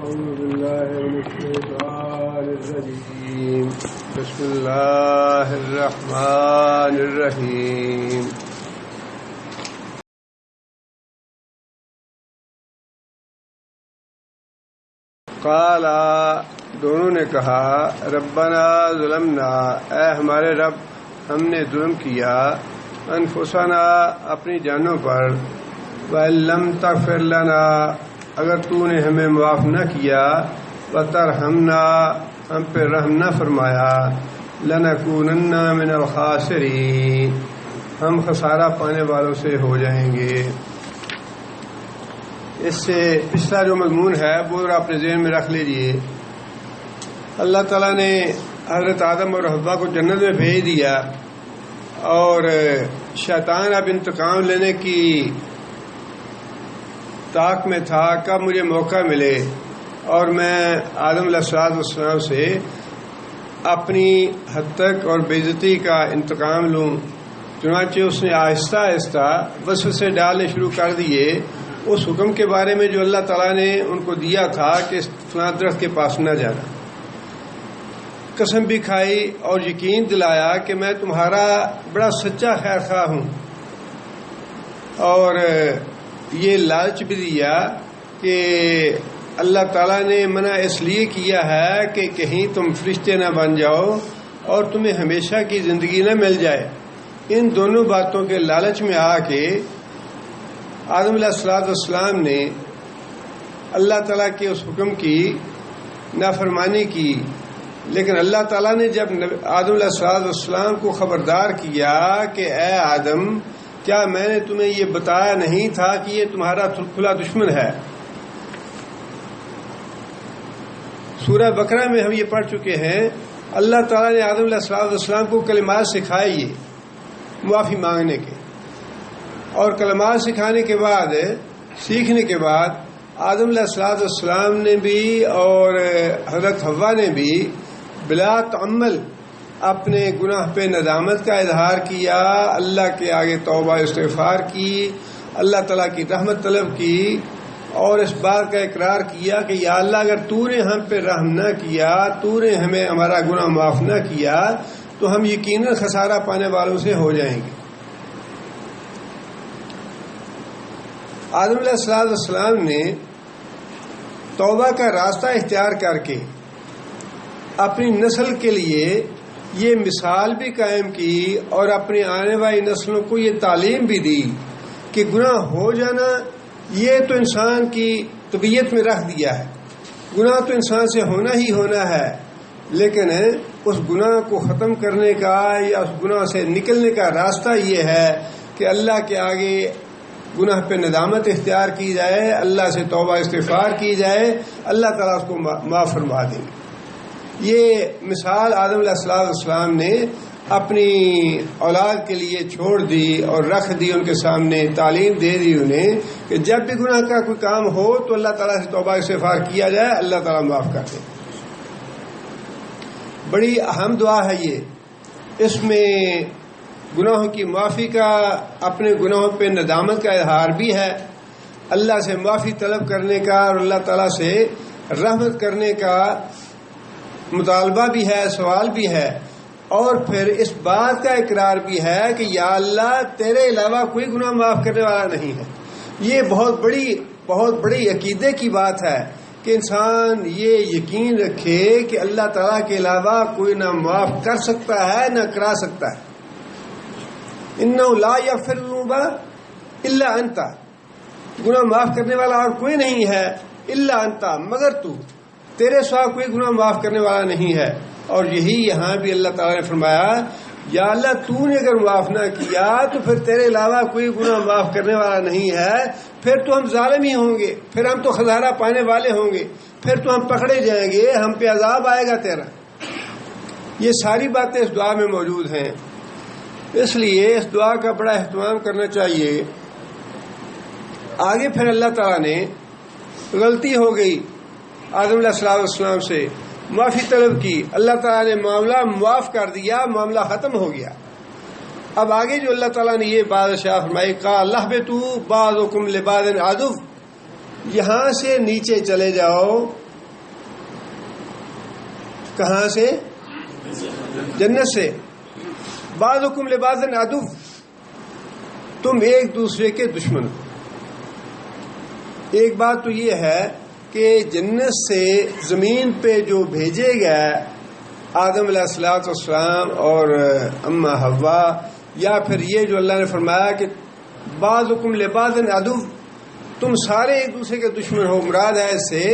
أعوذ بالله من الشيطان الرجيم بسم الله الرحمن الرحيم قال دونوں نے کہا ربنا ظلمنا اے ہمارے رب ہم نے ظلم کیا انفسنا اپنی جانوں پر وَإِن لَّمْ تَغْفِرْ لَنَا اگر تو نے ہمیں معاف نہ کیا وَتَرْحَمْنَا ہم پہ رحم نہ فرمایا لَنَكُونَنَّ مِنَ الْخَاسِرِينَ ہم خسارہ پانے والوں سے ہو جائیں گے۔ اس سے پچھلا جو مضمون ہے وہ اپنے ذہن میں رکھ لیجئے۔ اللہ تعالیٰ نے حضرت آدم اور حوا کو جنت میں بھیج دیا اور شیطان اب انتقام لینے کی طاق میں تھا کب مجھے موقع ملے اور میں آدم علیہ السلام سے اپنی حد تک اور بے عزتی کا انتقام لوں۔ چنانچہ اس نے آہستہ آہستہ وسوسے ڈالنے شروع کر دیے اس حکم کے بارے میں جو اللہ تعالیٰ نے ان کو دیا تھا کہ فلاں درخت کے پاس نہ جانا۔ قسم بھی کھائی اور یقین دلایا کہ میں تمہارا بڑا سچا خیر خواہ ہوں، اور یہ لالچ بھی دیا کہ اللہ تعالیٰ نے منع اس لیے کیا ہے کہ کہیں تم فرشتے نہ بن جاؤ اور تمہیں ہمیشہ کی زندگی نہ مل جائے۔ ان دونوں باتوں کے لالچ میں آ کے آدم علیہ السلام نے اللہ تعالیٰ کے اس حکم کی نافرمانی کی، لیکن اللہ تعالیٰ نے جب آدم علیہ السلام کو خبردار کیا کہ اے آدم کیا میں نے تمہیں یہ بتایا نہیں تھا کہ یہ تمہارا کھلا دشمن ہے۔ سورہ بقرہ میں ہم یہ پڑھ چکے ہیں، اللہ تعالیٰ نے آدم علیہ السلام کو کلمات سکھائے یہ معافی مانگنے کے، اور کلمات سکھانے کے بعد سیکھنے کے بعد آدم علیہ السلام نے بھی اور حضرت حوا نے بھی بلا تعمل اپنے گناہ پہ ندامت کا اظہار کیا، اللہ کے آگے توبہ استغفار کی، اللہ تعالیٰ کی رحمت طلب کی، اور اس بات کا اقرار کیا کہ یا اللہ اگر تو نے ہم پہ رحم نہ کیا، تو نے ہمیں ہمارا گناہ معاف نہ کیا تو ہم یقیناً خسارہ پانے والوں سے ہو جائیں گے۔ آدم علیہ السلام نے توبہ کا راستہ اختیار کر کے اپنی نسل کے لیے یہ مثال بھی قائم کی اور اپنی آنے والی نسلوں کو یہ تعلیم بھی دی کہ گناہ ہو جانا یہ تو انسان کی طبیعت میں رکھ دیا ہے، گناہ تو انسان سے ہونا ہی ہونا ہے، لیکن اس گناہ کو ختم کرنے کا یا اس گناہ سے نکلنے کا راستہ یہ ہے کہ اللہ کے آگے گناہ پہ ندامت اختیار کی جائے، اللہ سے توبہ استغفار کی جائے، اللہ تعالیٰ اس کو معاف فرما دیں گے۔ یہ مثال آدم علیہ السلام نے اپنی اولاد کے لیے چھوڑ دی اور رکھ دی، ان کے سامنے تعلیم دے دی انہیں کہ جب بھی گناہ کا کوئی کام ہو تو اللہ تعالیٰ سے توبہ استغفار کیا جائے، اللہ تعالیٰ معاف کر دے۔ بڑی اہم دعا ہے یہ، اس میں گناہوں کی معافی کا، اپنے گناہوں پہ ندامت کا اظہار بھی ہے، اللہ سے معافی طلب کرنے کا اور اللہ تعالیٰ سے رحمت کرنے کا مطالبہ بھی ہے، سوال بھی ہے، اور پھر اس بات کا اقرار بھی ہے کہ یا اللہ تیرے علاوہ کوئی گناہ معاف کرنے والا نہیں ہے۔ یہ بہت بڑی عقیدے کی بات ہے کہ انسان یہ یقین رکھے کہ اللہ تعالیٰ کے علاوہ کوئی نہ معاف کر سکتا ہے نہ کرا سکتا ہے۔ اِنَّهُ لَا يَغْفِرُ الذُّنُوبَ إِلَّا أَنْتَ، گناہ معاف کرنے والا اور کوئی نہیں ہے الا انت، مگر تو، تیرے سوا کوئی گناہ معاف کرنے والا نہیں ہے۔ اور یہی یہاں بھی اللہ تعالیٰ نے فرمایا یا اللہ تو نے اگر معاف نہ کیا تو پھر تیرے علاوہ کوئی گناہ معاف کرنے والا نہیں ہے، پھر تو ہم ظالم ہی ہوں گے، پھر ہم تو خسارہ پانے والے ہوں گے، پھر تو ہم پکڑے جائیں گے، ہم پہ عذاب آئے گا تیرا۔ یہ ساری باتیں اس دعا میں موجود ہیں، اس لیے اس دعا کا بڑا اہتمام کرنا چاہیے۔ آگے پھر اللہ تعالیٰ نے غلطی ہو گئی آدم علیہ السلام سے، معافی طلب کی، اللہ تعالیٰ نے معاملہ معاف کر دیا، معاملہ ختم ہو گیا۔ اب آگے جو اللہ تعالیٰ نے یہ بات ارشاد فرمائی قال اہبطوا بعضکم لبعض عدو، یہاں سے نیچے چلے جاؤ کہاں سے؟ جنت سے. بعضکم لبعض عدو، تم ایک دوسرے کے دشمن ہو. ایک بات تو یہ ہے کہ جنت سے زمین پہ جو بھیجے گئے آدم علیہ السلام اور اما حوا، یا پھر یہ جو اللہ نے فرمایا کہ بعضکم لبعض عدو، تم سارے ایک دوسرے کے دشمن ہو، مراد ہے اس سے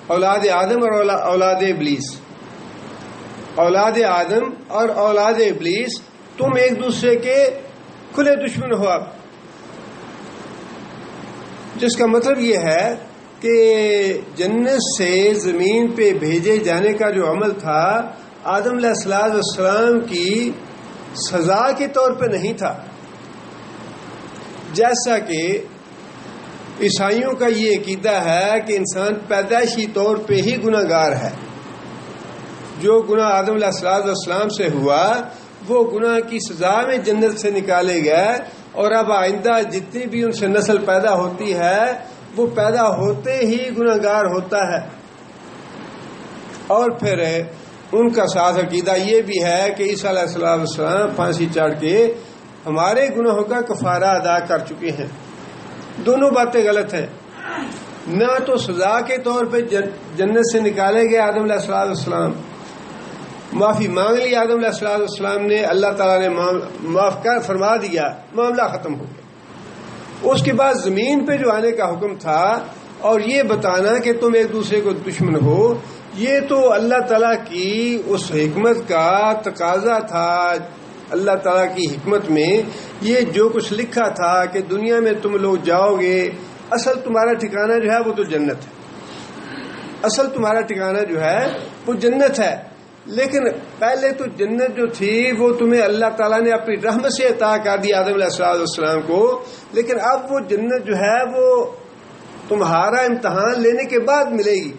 اولاد آدم اور اولاد ابلیس. اولاد آدم اور اولاد ابلیس تم ایک دوسرے کے کھلے دشمن ہو اب. جس کا مطلب یہ ہے کہ جنت سے زمین پہ بھیجے جانے کا جو عمل تھا آدم علیہ السلام کی سزا کے طور پہ نہیں تھا. جیسا کہ عیسائیوں کا یہ عقیدہ ہے کہ انسان پیدائشی طور پہ ہی گناہ گار ہے. جو گناہ آدم علیہ السلام سے ہوا وہ گناہ کی سزا میں جنت سے نکالے گئے، اور اب آئندہ جتنی بھی ان سے نسل پیدا ہوتی ہے وہ پیدا ہوتے ہی گناہ گار ہوتا ہے. اور پھر ان کا ساتھ عقیدہ یہ بھی ہے کہ عیسیٰ علیہ السلام پھانسی چڑھ کے ہمارے گناہوں کا کفارہ ادا کر چکے ہیں. دونوں باتیں غلط ہیں. نہ تو سزا کے طور پہ جنت سے نکالے گئے آدم علیہ السلام، معافی مانگ لی آدم علیہ السلام نے، اللہ تعالیٰ نے معاف کر فرما دیا، معاملہ ختم ہو گیا. اس کے بعد زمین پہ جو آنے کا حکم تھا اور یہ بتانا کہ تم ایک دوسرے کو دشمن ہو، یہ تو اللہ تعالیٰ کی اس حکمت کا تقاضا تھا. اللہ تعالیٰ کی حکمت میں یہ جو کچھ لکھا تھا کہ دنیا میں تم لوگ جاؤ گے، اصل تمہارا ٹھکانہ جو ہے وہ تو جنت ہے. اصل تمہارا ٹھکانہ جو ہے وہ جنت ہے. لیکن پہلے تو جنت جو تھی وہ تمہیں اللہ تعالیٰ نے اپنی رحمت سے عطا کر دی آدم علیہ السلام کو، لیکن اب وہ جنت جو ہے وہ تمہارا امتحان لینے کے بعد ملے گی.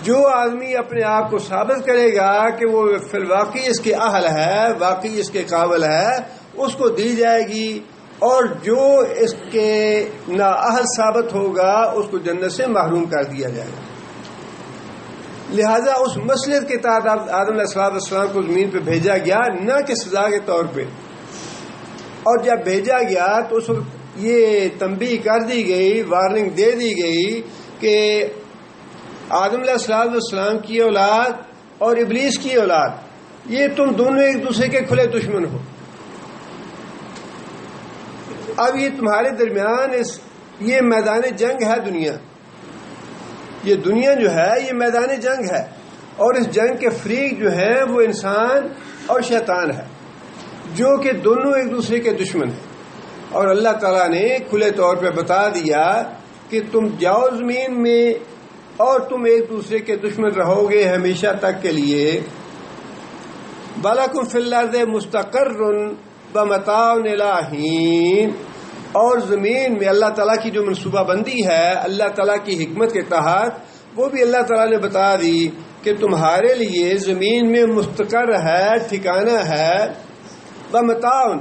جو آدمی اپنے آپ کو ثابت کرے گا کہ وہ فی الواقع اس کے اہل ہے، واقعی اس کے قابل ہے، اس کو دی جائے گی، اور جو اس کے نااہل ثابت ہوگا اس کو جنت سے محروم کر دیا جائے گا. لہذا اس مسئلے کے تحت آدم علیہ السلام کو زمین پہ بھیجا گیا، نہ کہ سزا کے طور پہ. اور جب بھیجا گیا تو اس وقت یہ تنبیہ کر دی گئی، وارننگ دے دی گئی کہ آدم علیہ السلام کی اولاد اور ابلیس کی اولاد، یہ تم دونوں ایک دوسرے کے کھلے دشمن ہو. اب یہ تمہارے درمیان یہ میدان جنگ ہے. یہ دنیا جو ہے یہ میدان جنگ ہے، اور اس جنگ کے فریق جو ہیں وہ انسان اور شیطان ہے، جو کہ دونوں ایک دوسرے کے دشمن ہیں. اور اللہ تعالیٰ نے کھلے طور پہ بتا دیا کہ تم جاؤ زمین میں اور تم ایک دوسرے کے دشمن رہو گے ہمیشہ تک کے لیے. بَلَكُمْ فِي الْأَرْضِ مُسْتَقَرٌّ وَمَتَاعٌ إِلَىٰ حِينٍ. اور زمین میں اللہ تعالیٰ کی جو منصوبہ بندی ہے اللہ تعالیٰ کی حکمت کے تحت وہ بھی اللہ تعالیٰ نے بتا دی کہ تمہارے لیے زمین میں مستقر ہے، ٹھکانہ ہے، وَمَتَاعٌ،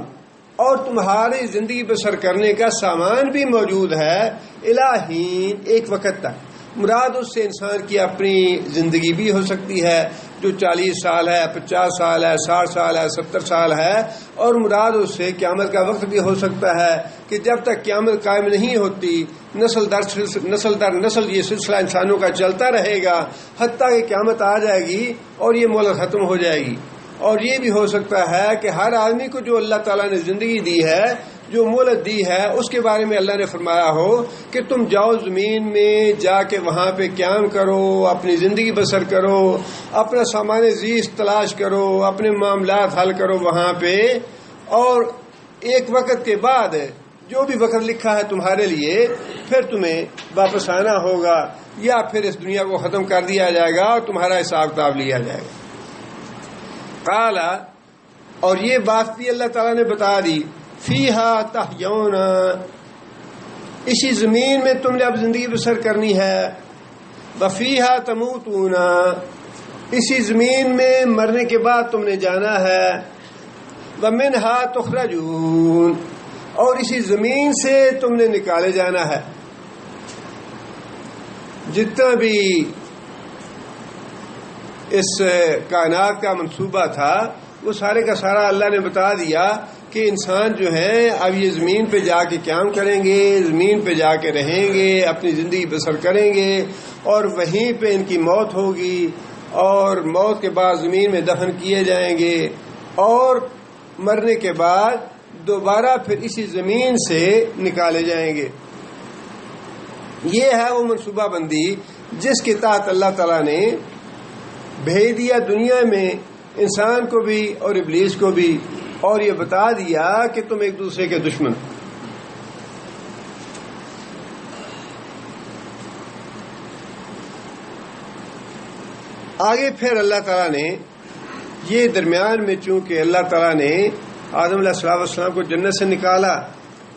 اور تمہاری زندگی بسر کرنے کا سامان بھی موجود ہے، إِلَىٰ حِينٍ، ایک وقت تک. مراد اس سے انسان کی اپنی زندگی بھی ہو سکتی ہے جو 40 سال ہے، 50 سال ہے، 60 سال ہے، 70 سال ہے، اور مراد اس سے قیامت کا وقت بھی ہو سکتا ہے کہ جب تک قیامت قائم نہیں ہوتی نسل در نسل یہ سلسلہ انسانوں کا چلتا رہے گا حتیٰ کہ قیامت آ جائے گی اور یہ مہلت ختم ہو جائے گی. اور یہ بھی ہو سکتا ہے کہ ہر آدمی کو جو اللہ تعالیٰ نے زندگی دی ہے، جو مہلت دی ہے، اس کے بارے میں اللہ نے فرمایا ہو کہ تم جاؤ زمین میں جا کے وہاں پہ قیام کرو، اپنی زندگی بسر کرو، اپنا سامان زیست تلاش کرو، اپنے معاملات حل کرو وہاں پہ، اور ایک وقت کے بعد جو بھی وقت لکھا ہے تمہارے لیے پھر تمہیں واپس آنا ہوگا، یا پھر اس دنیا کو ختم کر دیا جائے گا اور تمہارا حساب کتاب لیا جائے گا. قال، اور یہ بات بھی اللہ تعالیٰ نے بتا دی، فیہا تحیون، اسی زمین میں تم نے اب زندگی بسر کرنی ہے، وفیہا تموتون، اسی زمین میں مرنے کے بعد تم نے جانا ہے، ومنہا تخرجون، اور اسی زمین سے تم نے نکالے جانا ہے. جتنا بھی اس کائنات کا منصوبہ تھا وہ سارے کا سارا اللہ نے بتا دیا کہ انسان جو ہیں اب یہ زمین پہ جا کے قیام کریں گے، زمین پہ جا کے رہیں گے، اپنی زندگی بسر کریں گے، اور وہیں پہ ان کی موت ہوگی، اور موت کے بعد زمین میں دفن کیے جائیں گے، اور مرنے کے بعد دوبارہ پھر اسی زمین سے نکالے جائیں گے۔ یہ ہے وہ منصوبہ بندی جس کے تحت اللہ تعالیٰ نے بھیج دیا دنیا میں انسان کو بھی اور ابلیس کو بھی، اور یہ بتا دیا کہ تم ایک دوسرے کے دشمن۔ آگے پھر اللہ تعالیٰ نے یہ درمیان میں چونکہ اللہ تعالیٰ نے آدم علیہ السلام کو جنت سے نکالا،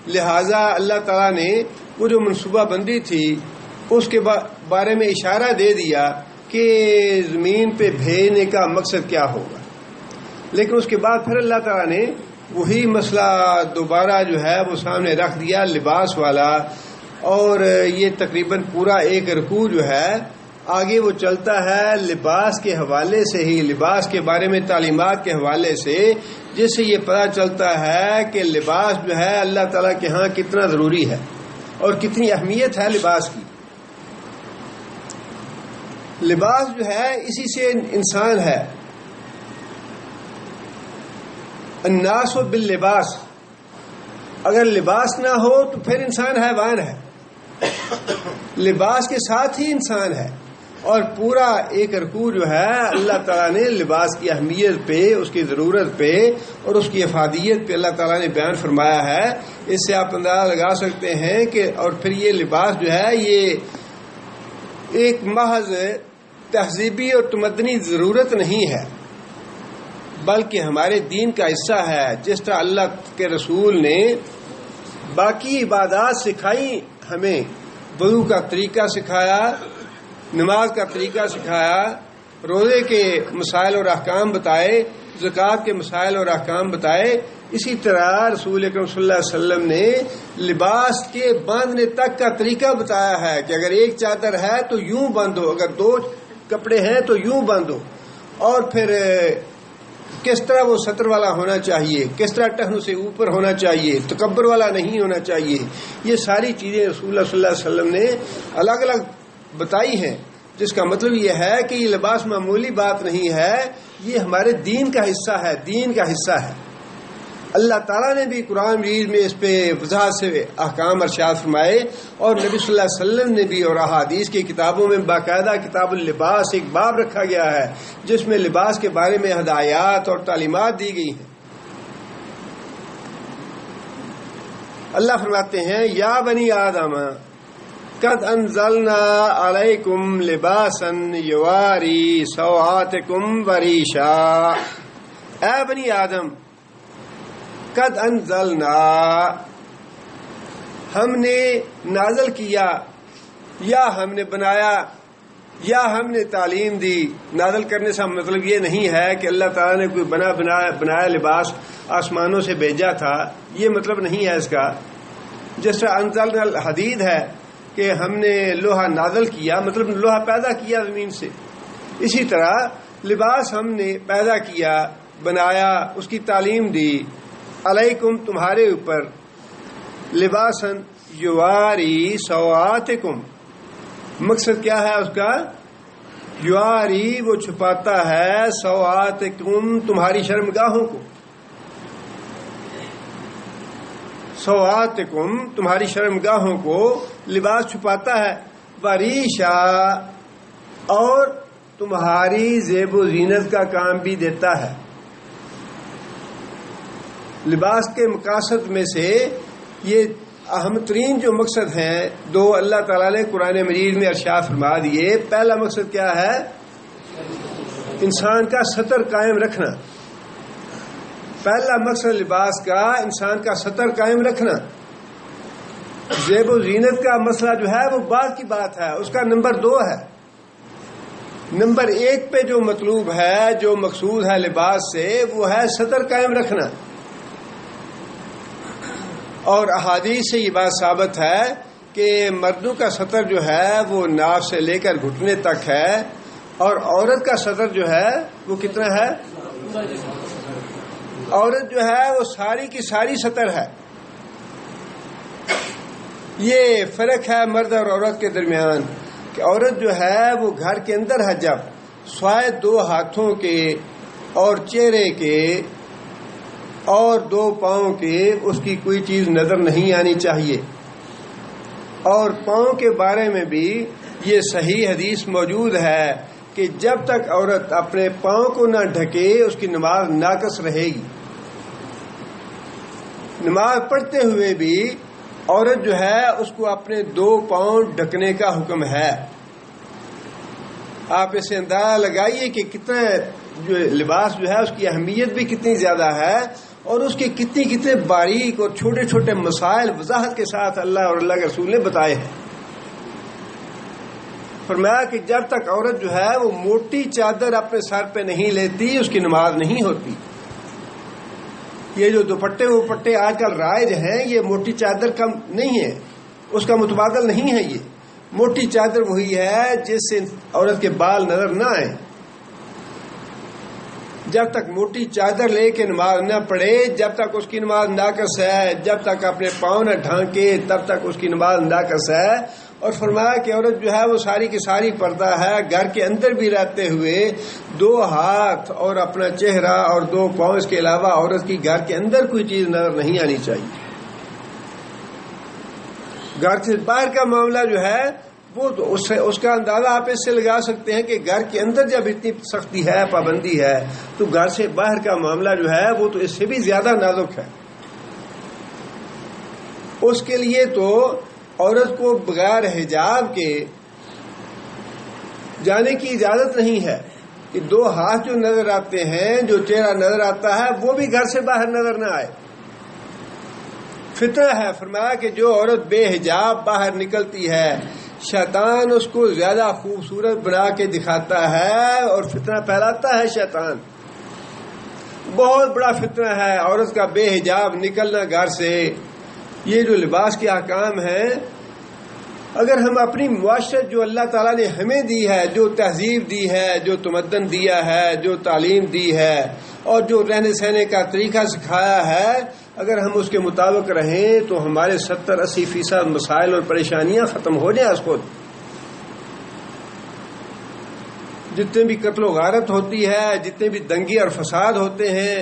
لہٰذا اللہ تعالیٰ نے وہ جو منصوبہ بندی تھی اس کے بارے میں اشارہ دے دیا کہ زمین پہ بھیجنے کا مقصد کیا ہوگا۔ لیکن اس کے بعد پھر اللہ تعالیٰ نے وہی مسئلہ دوبارہ جو ہے وہ سامنے رکھ دیا، لباس والا، اور یہ تقریباً پورا ایک رکوع جو ہے آگے وہ چلتا ہے لباس کے حوالے سے ہی، لباس کے بارے میں تعلیمات کے حوالے سے، جس سے یہ پتہ چلتا ہے کہ لباس جو ہے اللہ تعالیٰ کے ہاں کتنا ضروری ہے اور کتنی اہمیت ہے لباس کی۔ لباس جو ہے اسی سے انسان ہے۔ الناس باللباس، اگر لباس نہ ہو تو پھر انسان حیوان ہے، لباس کے ساتھ ہی انسان ہے۔ اور پورا ایک رکوع جو ہے اللہ تعالیٰ نے لباس کی اہمیت پہ، اس کی ضرورت پہ اور اس کی افادیت پہ اللہ تعالیٰ نے بیان فرمایا ہے۔ اس سے آپ اندازہ لگا سکتے ہیں کہ اور پھر یہ لباس جو ہے یہ ایک محض تہذیبی اور تمدنی ضرورت نہیں ہے، بلکہ ہمارے دین کا حصہ ہے۔ جس طرح اللہ کے رسول نے باقی عبادات سکھائی، ہمیں وضو کا طریقہ سکھایا، نماز کا طریقہ سکھایا، روزے کے مسائل اور احکام بتائے، زکوٰۃ کے مسائل اور احکام بتائے، اسی طرح رسول اکرم صلی اللہ علیہ وسلم نے لباس کے باندھنے تک کا طریقہ بتایا ہے کہ اگر ایک چادر ہے تو یوں باندھو، اگر دو کپڑے ہیں تو یوں باندھو، اور پھر کس طرح وہ سطر والا ہونا چاہیے، کس طرح ٹخنوں سے اوپر ہونا چاہیے، تکبر والا نہیں ہونا چاہیے۔ یہ ساری چیزیں رسول اللہ صلی اللہ علیہ وسلم نے الگ الگ بتائی ہیں، جس کا مطلب یہ ہے کہ یہ لباس معمولی بات نہیں ہے، یہ ہمارے دین کا حصہ ہے، دین کا حصہ ہے۔ اللہ تعالیٰ نے بھی قرآن مجید میں اس پہ وضاحت سے احکام ارشاد فرمائے، اور نبی صلی اللہ علیہ وسلم نے بھی، اور احادیث کی کتابوں میں باقاعدہ کتاب اللباس ایک باب رکھا گیا ہے جس میں لباس کے بارے میں ہدایات اور تعلیمات دی گئی ہیں۔ اللہ فرماتے ہیں یا بنی آدم قد انزلنا علیکم لباسا یواری سوآتکم وریشا، اے بنی آدم قد انزلنا، ہم نے نازل کیا، یا ہم نے بنایا، یا ہم نے تعلیم دی۔ نازل کرنے سے مطلب یہ نہیں ہے کہ اللہ تعالیٰ نے کوئی بنایا لباس آسمانوں سے بھیجا تھا، یہ مطلب نہیں ہے اس کا۔ جس طرح انزلنا الحدید ہے کہ ہم نے لوہا نازل کیا، مطلب لوہا پیدا کیا زمین سے، اسی طرح لباس ہم نے پیدا کیا، بنایا، اس کی تعلیم دی۔ علیکم تمہارے اوپر، لباسن یواری سوآتکم، مقصد کیا ہے اس کا؟ یواری وہ چھپاتا ہے، سوآتکم تمہاری شرمگاہوں کو، سوآتکم تمہاری شرمگاہوں کو لباس چھپاتا ہے، وریشا اور تمہاری زیب و زینت کا کام بھی دیتا ہے۔ لباس کے مقاصد میں سے یہ اہم ترین جو مقصد ہیں دو اللہ تعالیٰ نے قرآن مجید میں ارشاد فرما دیے۔ پہلا مقصد کیا ہے؟ انسان کا ستر قائم رکھنا۔ پہلا مقصد لباس کا انسان کا ستر قائم رکھنا۔ زیب و زینت کا مسئلہ جو ہے وہ بعد کی بات ہے، اس کا نمبر 2 ہے۔ نمبر 1 پہ جو مطلوب ہے، جو مقصود ہے لباس سے، وہ ہے ستر قائم رکھنا۔ اور احادیث سے یہ بات ثابت ہے کہ مردوں کا ستر جو ہے وہ ناف سے لے کر گھٹنے تک ہے، اور عورت کا سطر جو ہے وہ کتنا ہے؟ عورت جو ہے وہ ساری کی ساری سطر ہے. یہ فرق ہے مرد اور عورت کے درمیان کہ عورت جو ہے وہ گھر کے اندر ہے جب سوائے 2 ہاتھوں کے اور چہرے کے اور 2 پاؤں کے اس کی کوئی چیز نظر نہیں آنی چاہیے. اور پاؤں کے بارے میں بھی یہ صحیح حدیث موجود ہے کہ جب تک عورت اپنے پاؤں کو نہ ڈھکے اس کی نماز ناقص رہے گی. نماز پڑھتے ہوئے بھی عورت جو ہے اس کو اپنے 2 پاؤں ڈھکنے کا حکم ہے. آپ اسے اندازہ لگائیے کہ کتنا جو لباس جو ہے اس کی اہمیت بھی کتنی زیادہ ہے اور اس کے کتنے باریک اور چھوٹے چھوٹے مسائل وضاحت کے ساتھ اللہ اور اللہ کے رسول نے بتائے ہیں. فرمایا کہ جب تک عورت جو ہے وہ موٹی چادر اپنے سر پہ نہیں لیتی اس کی نماز نہیں ہوتی. یہ جو دوپٹے وپٹے آج کل رائج ہیں یہ موٹی چادر کا نہیں ہے، اس کا متبادل نہیں ہے. یہ موٹی چادر وہی ہے جس سے عورت کے بال نظر نہ آئے. جب تک موٹی چادر لے کے نماز نہ پڑھے جب تک اس کی نماز ناقص ہے. جب تک اپنے پاؤں نہ ڈھانکے تب تک اس کی نماز ناقص ہے. اور فرمایا کہ عورت جو ہے وہ ساری کی ساری پردہ ہے. گھر کے اندر بھی رہتے ہوئے 2 ہاتھ اور اپنا چہرہ اور 2 پاؤں اس کے علاوہ عورت کی گھر کے اندر کوئی چیز نظر نہیں آنی چاہیے. گھر سے باہر کا معاملہ جو ہے وہ تو اس کا اندازہ آپ اس سے لگا سکتے ہیں کہ گھر کے اندر جب اتنی سختی ہے پابندی ہے تو گھر سے باہر کا معاملہ جو ہے وہ تو اس سے بھی زیادہ نازک ہے. اس کے لیے تو عورت کو بغیر حجاب کے جانے کی اجازت نہیں ہے کہ 2 ہاتھ جو نظر آتے ہیں جو چہرہ نظر آتا ہے وہ بھی گھر سے باہر نظر نہ آئے. فطرہ ہے. فرمایا کہ جو عورت بے حجاب باہر نکلتی ہے شیطان اس کو زیادہ خوبصورت بنا کے دکھاتا ہے اور فتنہ پھیلاتا ہے. شیطان بہت بڑا فتنہ ہے عورت کا بے حجاب نکلنا گھر سے. یہ جو لباس کے احکام ہیں اگر ہم اپنی معاشرت جو اللہ تعالیٰ نے ہمیں دی ہے، جو تہذیب دی ہے، جو تمدن دیا ہے، جو تعلیم دی ہے اور جو رہنے سہنے کا طریقہ سکھایا ہے، اگر ہم اس کے مطابق رہیں تو ہمارے 70-80% مسائل اور پریشانیاں ختم ہو جائیں. اس کو جتنے بھی قتل و غارت ہوتی ہے، جتنے بھی دنگے اور فساد ہوتے ہیں،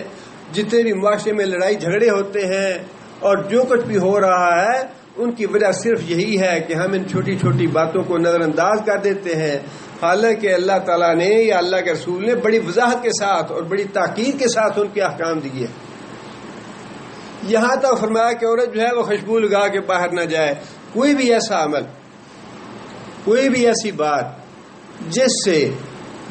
جتنے بھی معاشرے میں لڑائی جھگڑے ہوتے ہیں اور جو کچھ بھی ہو رہا ہے ان کی وجہ صرف یہی ہے کہ ہم ان چھوٹی چھوٹی باتوں کو نظر انداز کر دیتے ہیں. حالانکہ اللہ تعالیٰ نے یا اللہ کے رسول نے بڑی وضاحت کے ساتھ اور بڑی تاکید کے ساتھ ان کے احکام دیے. یہاں تک فرمایا کہ عورت جو ہے وہ خوشبو لگا کے باہر نہ جائے. کوئی بھی ایسا عمل، کوئی بھی ایسی بات جس سے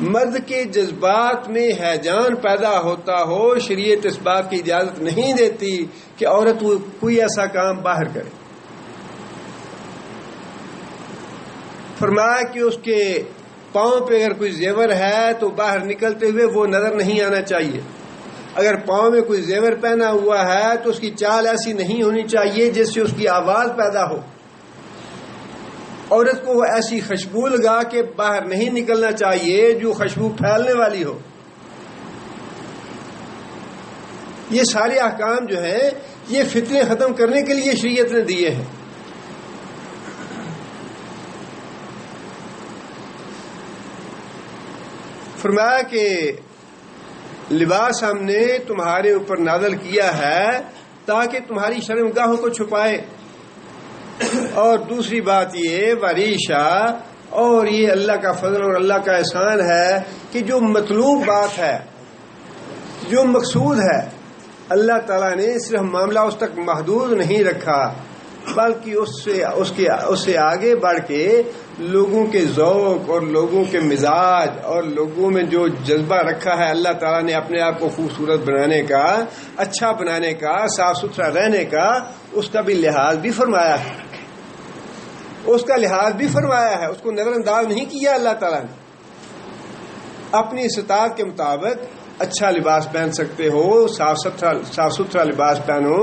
مرد کے جذبات میں ہیجان پیدا ہوتا ہو، شریعت اس بات کی اجازت نہیں دیتی کہ عورت کوئی ایسا کام باہر کرے. فرمایا کہ اس کے پاؤں پہ اگر کوئی زیور ہے تو باہر نکلتے ہوئے وہ نظر نہیں آنا چاہیے. اگر پاؤں میں کوئی زیور پہنا ہوا ہے تو اس کی چال ایسی نہیں ہونی چاہیے جس سے اس کی آواز پیدا ہو. عورت کو وہ ایسی خوشبو لگا کے باہر نہیں نکلنا چاہیے جو خوشبو پھیلنے والی ہو. یہ سارے احکام جو ہیں یہ فتنے ختم کرنے کے لیے شریعت نے دیے ہیں. فرمایا کہ لباس ہم نے تمہارے اوپر نازل کیا ہے تاکہ تمہاری شرمگاہوں کو چھپائے. اور دوسری بات یہ وریشا، اور یہ اللہ کا فضل اور اللہ کا احسان ہے کہ جو مطلوب بات ہے، جو مقصود ہے، اللہ تعالیٰ نے صرف معاملہ اس تک محدود نہیں رکھا بلکہ اس سے آگے بڑھ کے لوگوں کے ذوق اور لوگوں کے مزاج اور لوگوں میں جو جذبہ رکھا ہے اللہ تعالیٰ نے اپنے آپ کو خوبصورت بنانے کا، اچھا بنانے کا، صاف ستھرا رہنے کا، اس کا بھی لحاظ بھی فرمایا ہے. اس کا لحاظ بھی فرمایا ہے. اس کو نظر انداز نہیں کیا اللہ تعالیٰ نے. اپنی استطاعت کے مطابق اچھا لباس پہن سکتے ہو، صاف ستھرا لباس پہنو،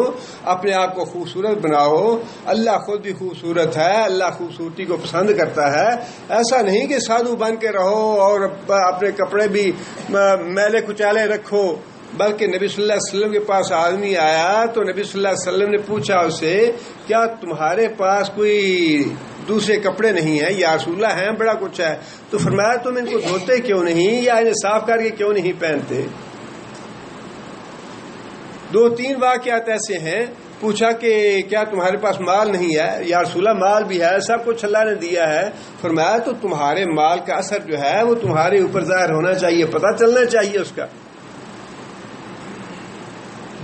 اپنے آپ کو خوبصورت بناؤ. اللہ خود بھی خوبصورت ہے، اللہ خوبصورتی کو پسند کرتا ہے. ایسا نہیں کہ سادھو بن کے رہو اور اپنے کپڑے بھی میلے کچالے رکھو. بلکہ نبی صلی اللہ علیہ وسلم کے پاس آدمی آیا تو نبی صلی اللہ علیہ وسلم نے پوچھا اس سے، کیا تمہارے پاس کوئی دوسرے کپڑے نہیں ہیں؟ یا رسول اللہ ہیں، بڑا کچھ ہے. تو فرمایا تم ان کو دھوتے کیوں نہیں یا انہیں صاف کر کے کیوں نہیں پہنتے؟ 2-3 واقعات ایسے ہیں. پوچھا کہ کیا تمہارے پاس مال نہیں ہے؟ یا رسول اللہ مال بھی ہے، سب کچھ اللہ نے دیا ہے. فرمایا تو تمہارے مال کا اثر جو ہے وہ تمہارے اوپر ظاہر ہونا چاہیے، پتہ چلنا چاہیے اس کا.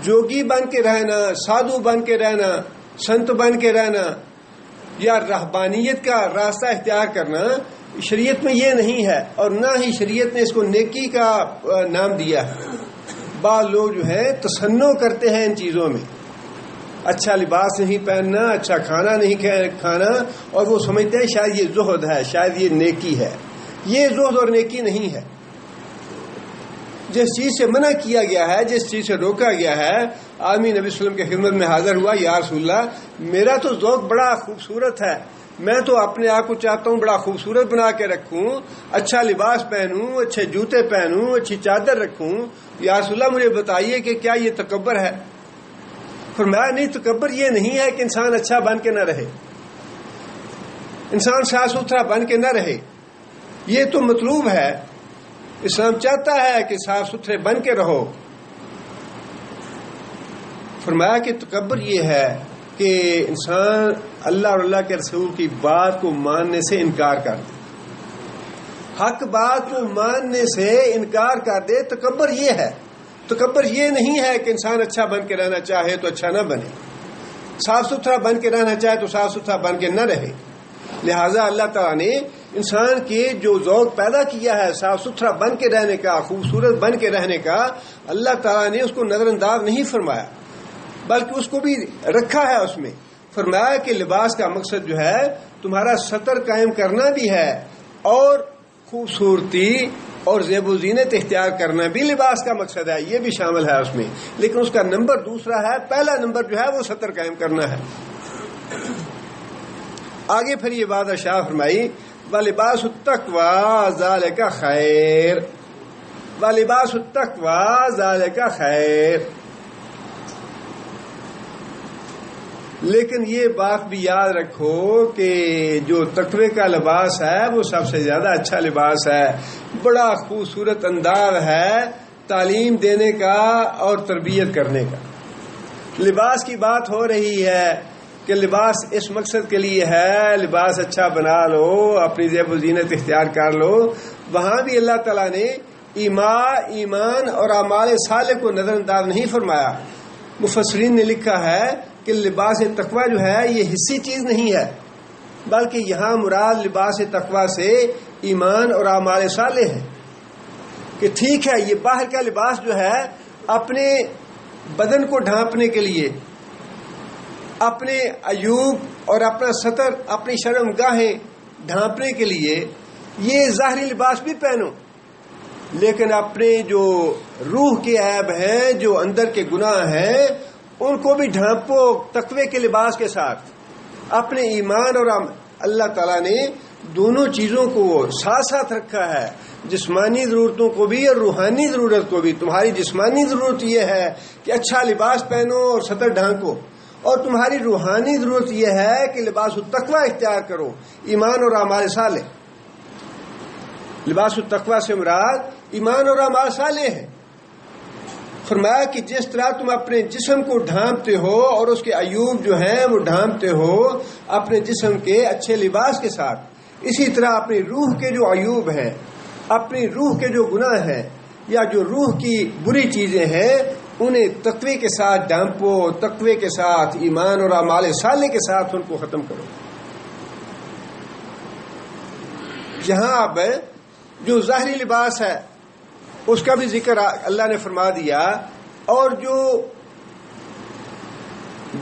جوگی بن کے رہنا، سادھو بن کے رہنا، سنت بن کے رہنا یا رہبانیت کا راستہ اختیار کرنا شریعت میں یہ نہیں ہے، اور نہ ہی شریعت نے اس کو نیکی کا نام دیا ہے. بعض لوگ جو ہے تصنع کرتے ہیں ان چیزوں میں، اچھا لباس نہیں پہننا، اچھا کھانا نہیں کھانا، اور وہ سمجھتے ہیں شاید یہ زہد ہے، شاید یہ نیکی ہے. یہ زہد اور نیکی نہیں ہے. جس چیز سے منع کیا گیا ہے، جس چیز سے روکا گیا ہے، آدمی نبی صلی اللہ علیہ وسلم کی خدمت میں حاضر ہوا، یا رسول اللہ میرا تو ذوق بڑا خوبصورت ہے، میں تو اپنے آپ کو چاہتا ہوں بڑا خوبصورت بنا کے رکھوں، اچھا لباس پہنوں، اچھے جوتے پہنوں، اچھی چادر رکھوں. یا رسول اللہ مجھے بتائیے کہ کیا یہ تکبر ہے؟ فرمایا نہیں، تکبر یہ نہیں ہے کہ انسان اچھا بن کے نہ رہے، انسان صاف ستھرا بن کے نہ رہے. یہ تو مطلوب ہے، اسلام چاہتا ہے کہ صاف ستھرے بن کے رہو. فرمایا کہ تکبر یہ ہے کہ انسان اللہ اور اللہ کے رسول کی بات کو ماننے سے انکار کر دے، حق بات کو ماننے سے انکار کر دے. تکبر یہ ہے. تکبر یہ نہیں ہے کہ انسان اچھا بن کے رہنا چاہے تو اچھا نہ بنے، صاف ستھرا بن کے رہنا چاہے تو صاف ستھرا بن کے نہ رہے. لہٰذا اللہ تعالیٰ نے انسان کے جو ذوق پیدا کیا ہے صاف ستھرا بن کے رہنے کا، خوبصورت بن کے رہنے کا، اللہ تعالیٰ نے اس کو نظر انداز نہیں فرمایا، بلکہ اس کو بھی رکھا ہے. اس میں فرمایا کہ لباس کا مقصد جو ہے تمہارا ستر قائم کرنا بھی ہے، اور خوبصورتی اور زیب و زینت اختیار کرنا بھی لباس کا مقصد ہے، یہ بھی شامل ہے اس میں. لیکن اس کا نمبر دوسرا ہے، پہلا نمبر جو ہے وہ ستر قائم کرنا ہے. آگے پھر یہ بات ارشاد فرمائی، وَلِبَاسُ التَّقْوَىٰ ذَٰلِكَ خَيْرٌ، وَلِبَاسُ التَّقْوَىٰ ذَٰلِكَ خَيْرٌ. لیکن یہ بات بھی یاد رکھو کہ جو تقوی کا لباس ہے وہ سب سے زیادہ اچھا لباس ہے، بڑا خوبصورت انداز ہے تعلیم دینے کا اور تربیت کرنے کا. لباس کی بات ہو رہی ہے کہ لباس اس مقصد کے لیے ہے، لباس اچھا بنا لو، اپنی زیب و زینت اختیار کر لو. وہاں بھی اللہ تعالیٰ نے ایمان اور اعمال صالح کو نظر انداز نہیں فرمایا. مفسرین نے لکھا ہے کہ لباس تقوی جو ہے یہ حصی چیز نہیں ہے، بلکہ یہاں مراد لباس تقوی سے ایمان اور اعمال صالح ہے. کہ ٹھیک ہے یہ باہر کا لباس جو ہے اپنے بدن کو ڈھانپنے کے لیے، اپنے عیوب اور اپنا ستر، اپنی شرم گاہیں ڈھانپنے کے لیے یہ ظاہری لباس بھی پہنو، لیکن اپنے جو روح کے عیب ہیں، جو اندر کے گناہ ہیں، ان کو بھی ڈھانپو تقوی کے لباس کے ساتھ. اپنے ایمان اور اللہ تعالیٰ نے دونوں چیزوں کو ساتھ ساتھ رکھا ہے، جسمانی ضرورتوں کو بھی اور روحانی ضرورت کو بھی. تمہاری جسمانی ضرورت یہ ہے کہ اچھا لباس پہنو اور ستر ڈھانکو، اور تمہاری روحانی ضرورت یہ ہے کہ لباس التقوی اختیار کرو، ایمان اور اعمال صالح. لباس التقوی سے مراد ایمان اور اعمال صالح ہے. فرمایا کہ جس طرح تم اپنے جسم کو ڈھانپتے ہو اور اس کے عیوب جو ہیں وہ ڈھانپتے ہو اپنے جسم کے اچھے لباس کے ساتھ، اسی طرح اپنی روح کے جو عیوب ہیں، اپنی روح کے جو گناہ ہیں یا جو روح کی بری چیزیں ہیں، انہیں تقوی کے ساتھ ڈھانپو، تقوی کے ساتھ ایمان اور اعمال صالح کے ساتھ ان کو ختم کرو. یہاں اب جو ظاہری لباس ہے اس کا بھی ذکر اللہ نے فرما دیا، اور جو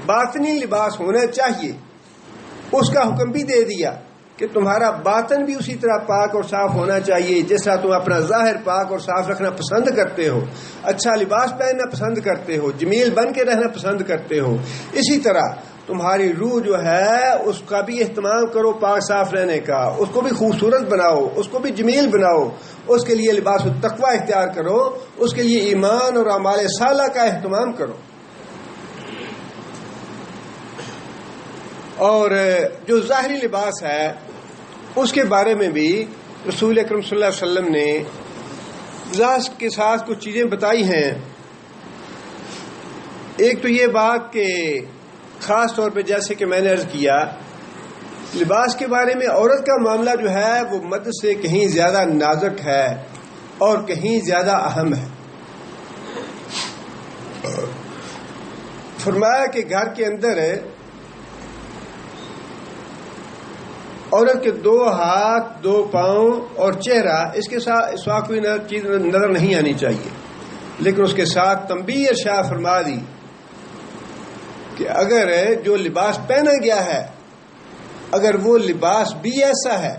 باطنی لباس ہونا چاہیے اس کا حکم بھی دے دیا کہ تمہارا باطن بھی اسی طرح پاک اور صاف ہونا چاہیے جس طرح تم اپنا ظاہر پاک اور صاف رکھنا پسند کرتے ہو، اچھا لباس پہننا پسند کرتے ہو، جمیل بن کے رہنا پسند کرتے ہو، اسی طرح تمہاری روح جو ہے اس کا بھی اہتمام کرو پاک صاف رہنے کا، اس کو بھی خوبصورت بناؤ، اس کو بھی جمیل بناؤ، اس کے لیے لباس التقوی اختیار کرو، اس کے لیے ایمان اور اعمال صالحہ کا اہتمام کرو۔ اور جو ظاہری لباس ہے اس کے بارے میں بھی رسول اکرم صلی اللہ علیہ وسلم نے وضاحت کے ساتھ کچھ چیزیں بتائی ہیں۔ ایک تو یہ بات کہ خاص طور پہ جیسے کہ میں نے عرض کیا، لباس کے بارے میں عورت کا معاملہ جو ہے وہ مرد سے کہیں زیادہ نازک ہے اور کہیں زیادہ اہم ہے۔ فرمایا کہ گھر کے اندر عورت کے 2 ہاتھ 2 پاؤں اور چہرہ اس کے ساتھ اس وقت کوئی چیز نظر نہیں آنی چاہیے، لیکن اس کے ساتھ تنبیہ ارشاد فرما دی کہ اگر جو لباس پہنا گیا ہے اگر وہ لباس بھی ایسا ہے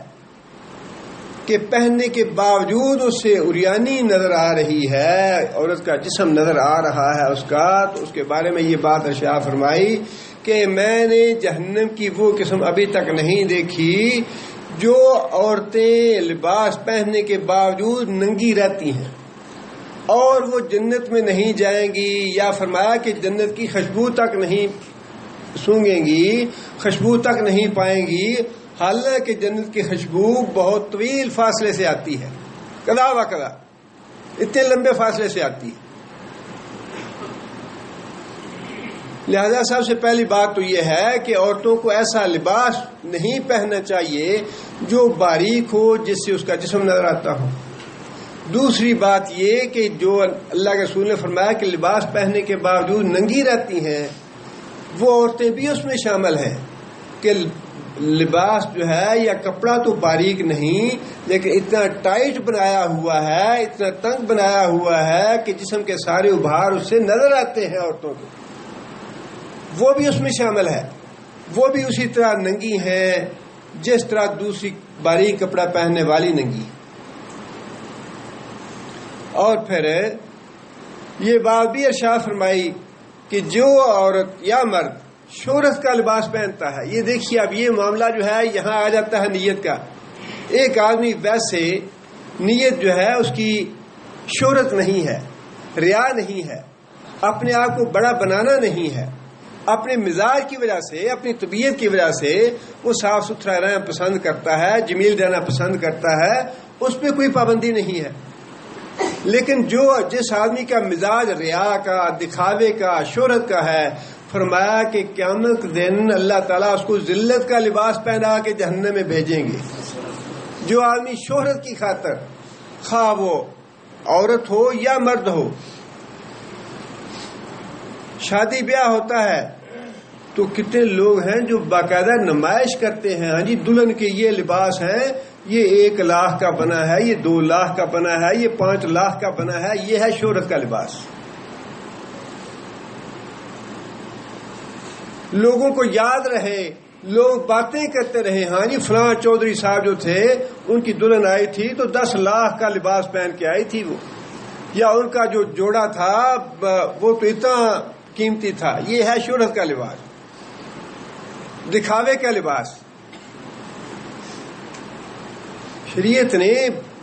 کہ پہننے کے باوجود اس سے عریانی نظر آ رہی ہے، عورت کا جسم نظر آ رہا ہے اس کا، تو اس کے بارے میں یہ بات ارشاد فرمائی کہ میں نے جہنم کی وہ قسم ابھی تک نہیں دیکھی جو عورتیں لباس پہننے کے باوجود ننگی رہتی ہیں اور وہ جنت میں نہیں جائیں گی، یا فرمایا کہ جنت کی خوشبو تک نہیں سونگیں گی، خوشبو تک نہیں پائیں گی، حالانکہ جنت کی خوشبو بہت طویل فاصلے سے آتی ہے، کدا و کدا اتنے لمبے فاصلے سے آتی ہے۔ لہذا سب سے پہلی بات تو یہ ہے کہ عورتوں کو ایسا لباس نہیں پہننا چاہیے جو باریک ہو، جس سے اس کا جسم نظر آتا ہو۔ دوسری بات یہ کہ جو اللہ کے رسول نے فرمایا کہ لباس پہننے کے باوجود ننگی رہتی ہیں، وہ عورتیں بھی اس میں شامل ہیں کہ لباس جو ہے یا کپڑا تو باریک نہیں لیکن اتنا ٹائٹ بنایا ہوا ہے، اتنا تنگ بنایا ہوا ہے کہ جسم کے سارے ابھار اس سے نظر آتے ہیں عورتوں کو، وہ بھی اس میں شامل ہے، وہ بھی اسی طرح ننگی ہیں جس طرح دوسری باریک کپڑا پہننے والی ننگی۔ اور پھر یہ بات بھی ارشاد فرمائی کہ جو عورت یا مرد شہرت کا لباس پہنتا ہے، یہ دیکھیے اب یہ معاملہ جو ہے یہاں آ جاتا ہے نیت کا۔ ایک آدمی ویسے نیت جو ہے اس کی شہرت نہیں ہے، ریا نہیں ہے، اپنے آپ کو بڑا بنانا نہیں ہے، اپنے مزاج کی وجہ سے، اپنی طبیعت کی وجہ سے وہ صاف ستھرا رہنا پسند کرتا ہے، جمیل رہنا پسند کرتا ہے، اس پہ کوئی پابندی نہیں ہے۔ لیکن جس آدمی کا مزاج ریا کا، دکھاوے کا، شہرت کا ہے، فرمایا کہ قیامت کے دن اللہ تعالیٰ اس کو ذلت کا لباس پہنا کے جہنم میں بھیجیں گے۔ جو آدمی شہرت کی خاطر، خواہ وہ عورت ہو یا مرد ہو، شادی بیاہ ہوتا ہے تو کتنے لوگ ہیں جو باقاعدہ نمائش کرتے ہیں، ہاں جی دلہن کے یہ لباس ہیں، یہ 1 لاکھ کا بنا ہے، یہ 2 لاکھ کا بنا ہے، یہ 5 لاکھ کا بنا ہے، یہ ہے شہرت کا لباس۔ لوگوں کو یاد رہے، لوگ باتیں کرتے رہے، ہاں جی فلاں چودھری صاحب جو تھے ان کی دلہن آئی تھی تو 10 لاکھ کا لباس پہن کے آئی تھی وہ، یا ان کا جو جوڑا تھا وہ تو اتنا قیمتی تھا۔ یہ ہے شہرت کا لباس، دکھاوے کا لباس۔ شریعت نے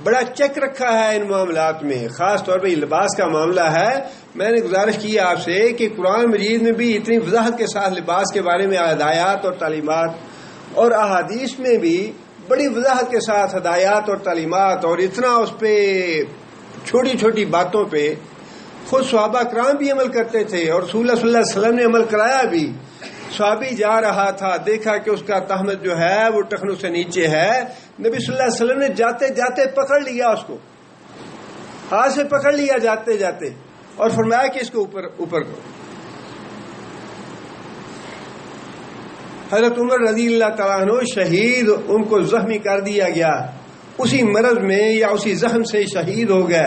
بڑا چیک رکھا ہے ان معاملات میں، خاص طور پہ یہ لباس کا معاملہ ہے۔ میں نے گزارش کی آپ سے کہ قرآن مجید میں بھی اتنی وضاحت کے ساتھ لباس کے بارے میں ہدایات اور تعلیمات، اور احادیث میں بھی بڑی وضاحت کے ساتھ ہدایات اور تعلیمات، اور اتنا اس پہ چھوٹی چھوٹی باتوں پہ خود صحابہ کرام بھی عمل کرتے تھے، اور رسول اللہ صلی اللہ علیہ وسلم نے عمل کرایا بھی۔ صحابی جا رہا تھا، دیکھا کہ اس کا تہمت جو ہے وہ ٹخنوں سے نیچے ہے، نبی صلی اللہ علیہ وسلم نے جاتے جاتے پکڑ لیا، اس کو ہاتھ سے پکڑ لیا جاتے جاتے، اور فرمایا کہ اس کو اوپر کرو۔ حضرت عمر رضی اللہ تعالیٰ عنہ شہید، ان کو زخمی کر دیا گیا، اسی مرض میں یا اسی زخم سے شہید ہو گئے،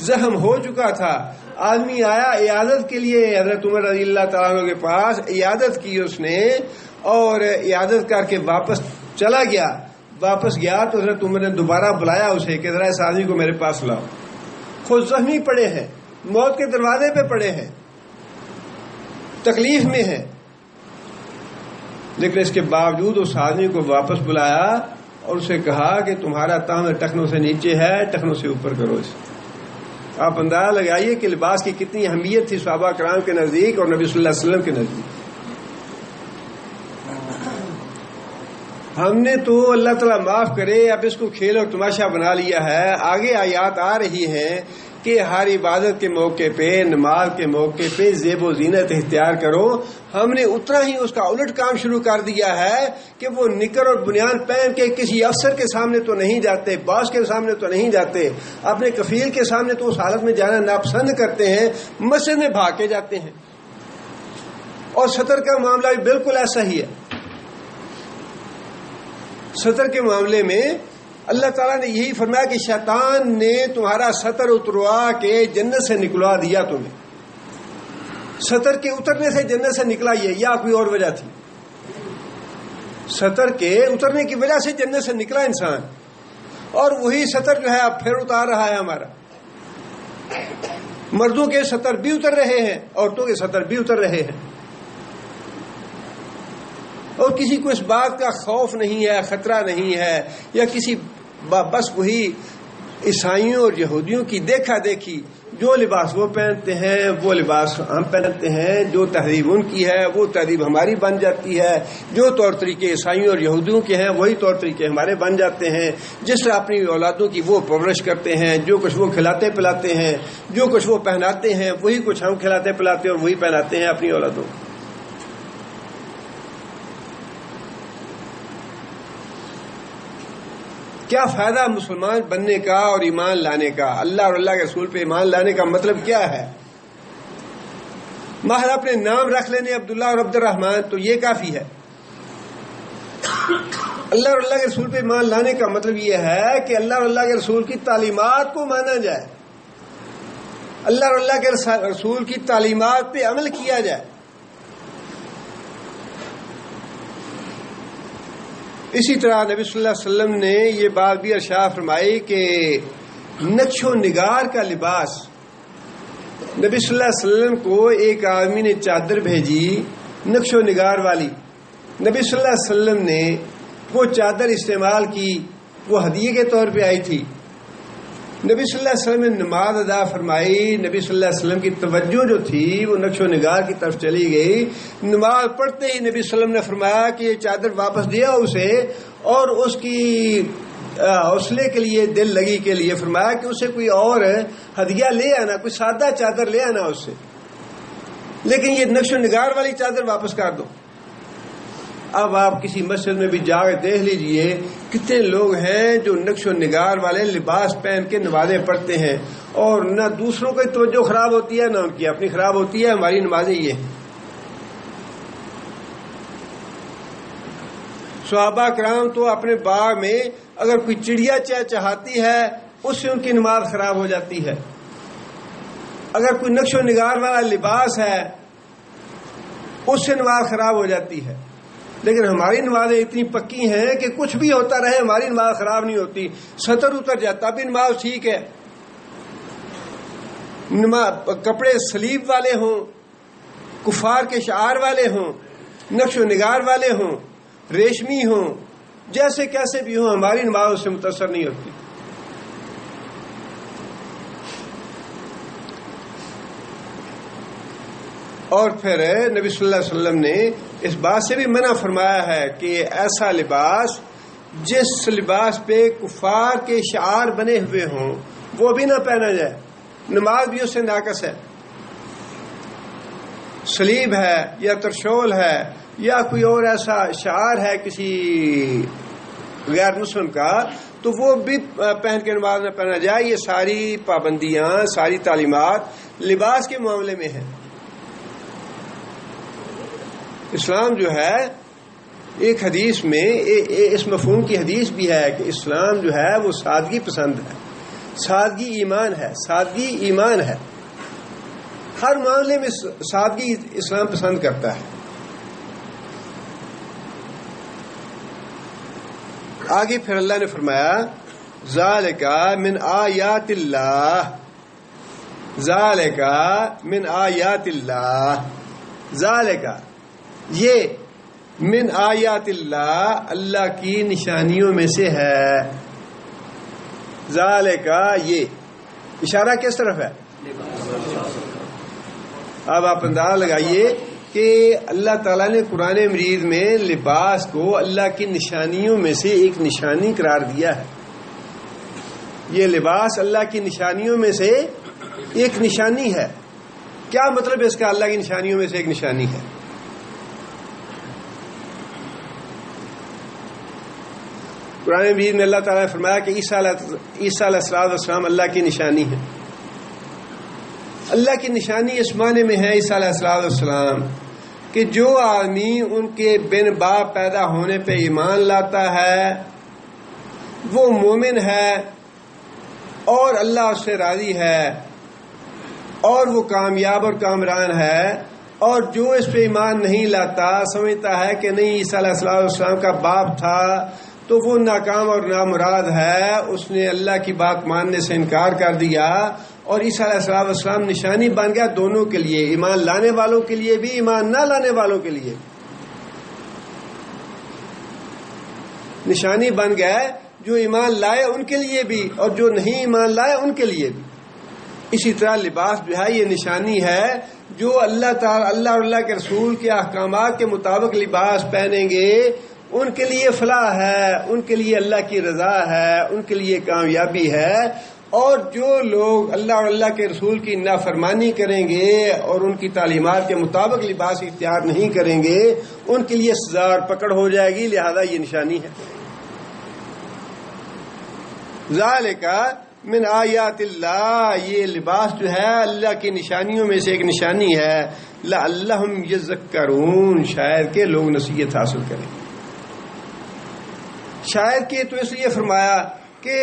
زخم ہو چکا تھا۔ آدمی آیا عیادت کے لیے حضرت عمر رضی اللہ تعالیٰ عنہ کے پاس، عیادت کی اس نے، اور عیادت کر کے واپس چلا گیا۔ واپس گیا تو تم نے دوبارہ بلایا اسے کہ ذرا اس آدمی کو میرے پاس لاؤ. خود زخمی پڑے ہیں، موت کے دروازے پہ پڑے ہیں، تکلیف میں ہیں، لیکن اس کے باوجود اس آدمی کو واپس بلایا اور اسے کہا کہ تمہارا تام ٹخنوں سے نیچے ہے، ٹخنوں سے اوپر کرو اسے. آپ اندازہ لگائیے کہ لباس کی کتنی اہمیت تھی صحابہ کرام کے نزدیک اور نبی صلی اللہ علیہ وسلم کے نزدیک. ہم نے تو اللہ تعالیٰ معاف کرے اب اس کو کھیل اور تماشا بنا لیا ہے. آگے آیات آ رہی ہیں کہ ہر عبادت کے موقع پہ، نماز کے موقع پہ زیب و زینت اختیار کرو. ہم نے اتنا ہی اس کا الٹ کام شروع کر دیا ہے کہ وہ نکر اور بنیان پہن کے کسی افسر کے سامنے تو نہیں جاتے، باس کے سامنے تو نہیں جاتے، اپنے کفیل کے سامنے تو اس حالت میں جانا ناپسند کرتے ہیں، مسجد میں بھاگ کے جاتے ہیں. اور سطر کا معاملہ بھی بالکل ایسا ہی ہے. سطر کے معاملے میں اللہ تعالیٰ نے یہی فرمایا کہ شیطان نے تمہارا سطر اتروا کے جنت سے نکلوا دیا تمہیں. سطر کے اترنے سے جنت سے نکلا یہ یا کوئی اور وجہ تھی؟ سطر کے اترنے کی وجہ سے جنت سے نکلا انسان، اور وہی سطر جو ہے اب پھر اتار رہا ہے ہمارا. مردوں کے سطر بھی اتر رہے ہیں، عورتوں کے سطر بھی اتر رہے ہیں، اور کسی کو اس بات کا خوف نہیں ہے، خطرہ نہیں ہے، یا کسی بس وہی عیسائیوں اور یہودیوں کی دیکھا دیکھی، جو لباس وہ پہنتے ہیں وہ لباس ہم پہنتے ہیں، جو تہذیب ان کی ہے وہ تہذیب ہماری بن جاتی ہے، جو طور طریقے عیسائیوں اور یہودیوں کے ہیں وہی طور طریقے ہمارے بن جاتے ہیں. جس طرح اپنی اولادوں کی وہ پرورش کرتے ہیں، جو کچھ وہ کھلاتے پلاتے ہیں، جو کچھ وہ پہناتے ہیں وہی کچھ ہم کھلاتے پلاتے اور وہی پہناتے ہیں اپنی اولادوں کو. کیا فائدہ مسلمان بننے کا اور ایمان لانے کا؟ اللہ اور اللہ کے رسول پہ ایمان لانے کا مطلب کیا ہے؟ محض اپنے نام رکھ لینے عبداللہ اور عبد الرحمن تو یہ کافی ہے. اللہ اور اللہ کے رسول پہ ایمان لانے کا مطلب یہ ہے کہ اللہ اور اللہ کے رسول کی تعلیمات کو مانا جائے، اللہ اور اللہ کے رسول کی تعلیمات پہ عمل کیا جائے. اسی طرح نبی صلی اللہ علیہ وسلم نے یہ بات بھی ارشاد فرمائی کہ نقش و نگار کا لباس. نبی صلی اللہ علیہ وسلم کو ایک آدمی نے چادر بھیجی نقش و نگار والی. نبی صلی اللہ علیہ وسلم نے وہ چادر استعمال کی، وہ ہدیے کے طور پہ آئی تھی. نبی صلی اللہ علیہ وسلم نے نماز ادا فرمائی. نبی صلی اللہ علیہ وسلم کی توجہ جو تھی وہ نقش و نگار کی طرف چلی گئی. نماز پڑھتے ہی نبی صلی اللہ علیہ وسلم نے فرمایا کہ یہ چادر واپس دیا اسے، اور اس کی حوصلے کے لیے، دل لگی کے لیے فرمایا کہ اسے کوئی اور ہدیہ لے آنا، کوئی سادہ چادر لے آنا اس سے، لیکن یہ نقش و نگار والی چادر واپس کر دو. اب آپ کسی مسجد میں بھی جا کے دیکھ لیجئے کتنے لوگ ہیں جو نقش و نگار والے لباس پہن کے نمازیں پڑھتے ہیں، اور نہ دوسروں کی توجہ خراب ہوتی ہے نہ ان کی اپنی خراب ہوتی ہے. ہماری نمازیں یہ ہیں. صحابہ کرام تو اپنے باغ میں اگر کوئی چڑیا چہچہاتی ہے اس سے ان کی نماز خراب ہو جاتی ہے. اگر کوئی نقش و نگار والا لباس ہے اس سے نماز خراب ہو جاتی ہے. لیکن ہماری نمازیں اتنی پکی ہیں کہ کچھ بھی ہوتا رہے ہماری نماز خراب نہیں ہوتی. سطر اتر جاتا بھی نماز ٹھیک ہے، کپڑے صلیب والے ہوں، کفار کے شعار والے ہوں، نقش و نگار والے ہوں، ریشمی ہوں، جیسے کیسے بھی ہوں، ہماری نماز اس سے متاثر نہیں ہوتی. اور پھر نبی صلی اللہ علیہ وسلم نے اس بات سے بھی منع فرمایا ہے کہ ایسا لباس جس لباس پہ کفار کے شعار بنے ہوئے ہوں وہ بھی نہ پہنا جائے. نماز بھی اس سے ناقص ہے. صلیب ہے یا ترشول ہے یا کوئی اور ایسا شعار ہے کسی غیر مسلم کا تو وہ بھی پہن کے نماز نہ پہنا جائے. یہ ساری پابندیاں، ساری تعلیمات لباس کے معاملے میں ہیں. اسلام جو ہے ایک حدیث میں اس مفہوم کی حدیث بھی ہے کہ اسلام جو ہے وہ سادگی پسند ہے. سادگی ایمان ہے، سادگی ایمان ہے. ہر معاملے میں سادگی اسلام پسند کرتا ہے. آگے پھر اللہ نے فرمایا ذالک من آیات اللہ، ذالک من آیات اللہ، ذالک یہ من آیات اللہ اللہ کی نشانیوں میں سے ہے. ذالک یہ اشارہ کس طرف ہے؟ اب آپ اندازہ لگائیے کہ اللہ تعالیٰ نے قرآن مجید میں لباس کو اللہ کی نشانیوں میں سے ایک نشانی قرار دیا ہے. یہ لباس اللہ کی نشانیوں میں سے ایک نشانی ہے. کیا مطلب ہے اس کا؟ اللہ کی نشانیوں میں سے ایک نشانی ہے. قرآن مجید میں اللہ تعالیٰ نے فرمایا کہ عیسیٰ علیہ السلام اللہ کی نشانی ہے. اللہ کی نشانی اس معنی میں ہے عیسیٰ علیہ السلام کہ جو آدمی ان کے بن باپ پیدا ہونے پہ ایمان لاتا ہے وہ مومن ہے اور اللہ اس سے راضی ہے اور وہ کامیاب اور کامران ہے. اور جو اس پہ ایمان نہیں لاتا، سمجھتا ہے کہ نہیں عیسیٰ علیہ السلام کا باپ تھا تو وہ ناکام اور نامراد ہے، اس نے اللہ کی بات ماننے سے انکار کر دیا. اور عیسیٰ علیہ السلام نشانی بن گیا دونوں کے لیے، ایمان لانے والوں کے لیے بھی، ایمان نہ لانے والوں کے لیے نشانی بن گیا. جو ایمان لائے ان کے لیے بھی اور جو نہیں ایمان لائے ان کے لیے بھی. اسی طرح لباس جو ہے یہ نشانی ہے. جو اللہ تعالی اللہ اور اللہ کے رسول کے احکامات کے مطابق لباس پہنیں گے ان کے لیے فلاح ہے، ان کے لیے اللہ کی رضا ہے، ان کے لیے کامیابی ہے. اور جو لوگ اللہ اور اللہ کے رسول کی نافرمانی کریں گے اور ان کی تعلیمات کے مطابق لباس اختیار نہیں کریں گے ان کے لیے سزا اور پکڑ ہو جائے گی. لہذا یہ نشانی ہے. ذالک من آیات اللہ، یہ لباس جو ہے اللہ کی نشانیوں میں سے ایک نشانی ہے. لعلہم یذکرون، شاید کہ لوگ نصیحت حاصل کریں. شاید کہ تو اس لیے فرمایا کہ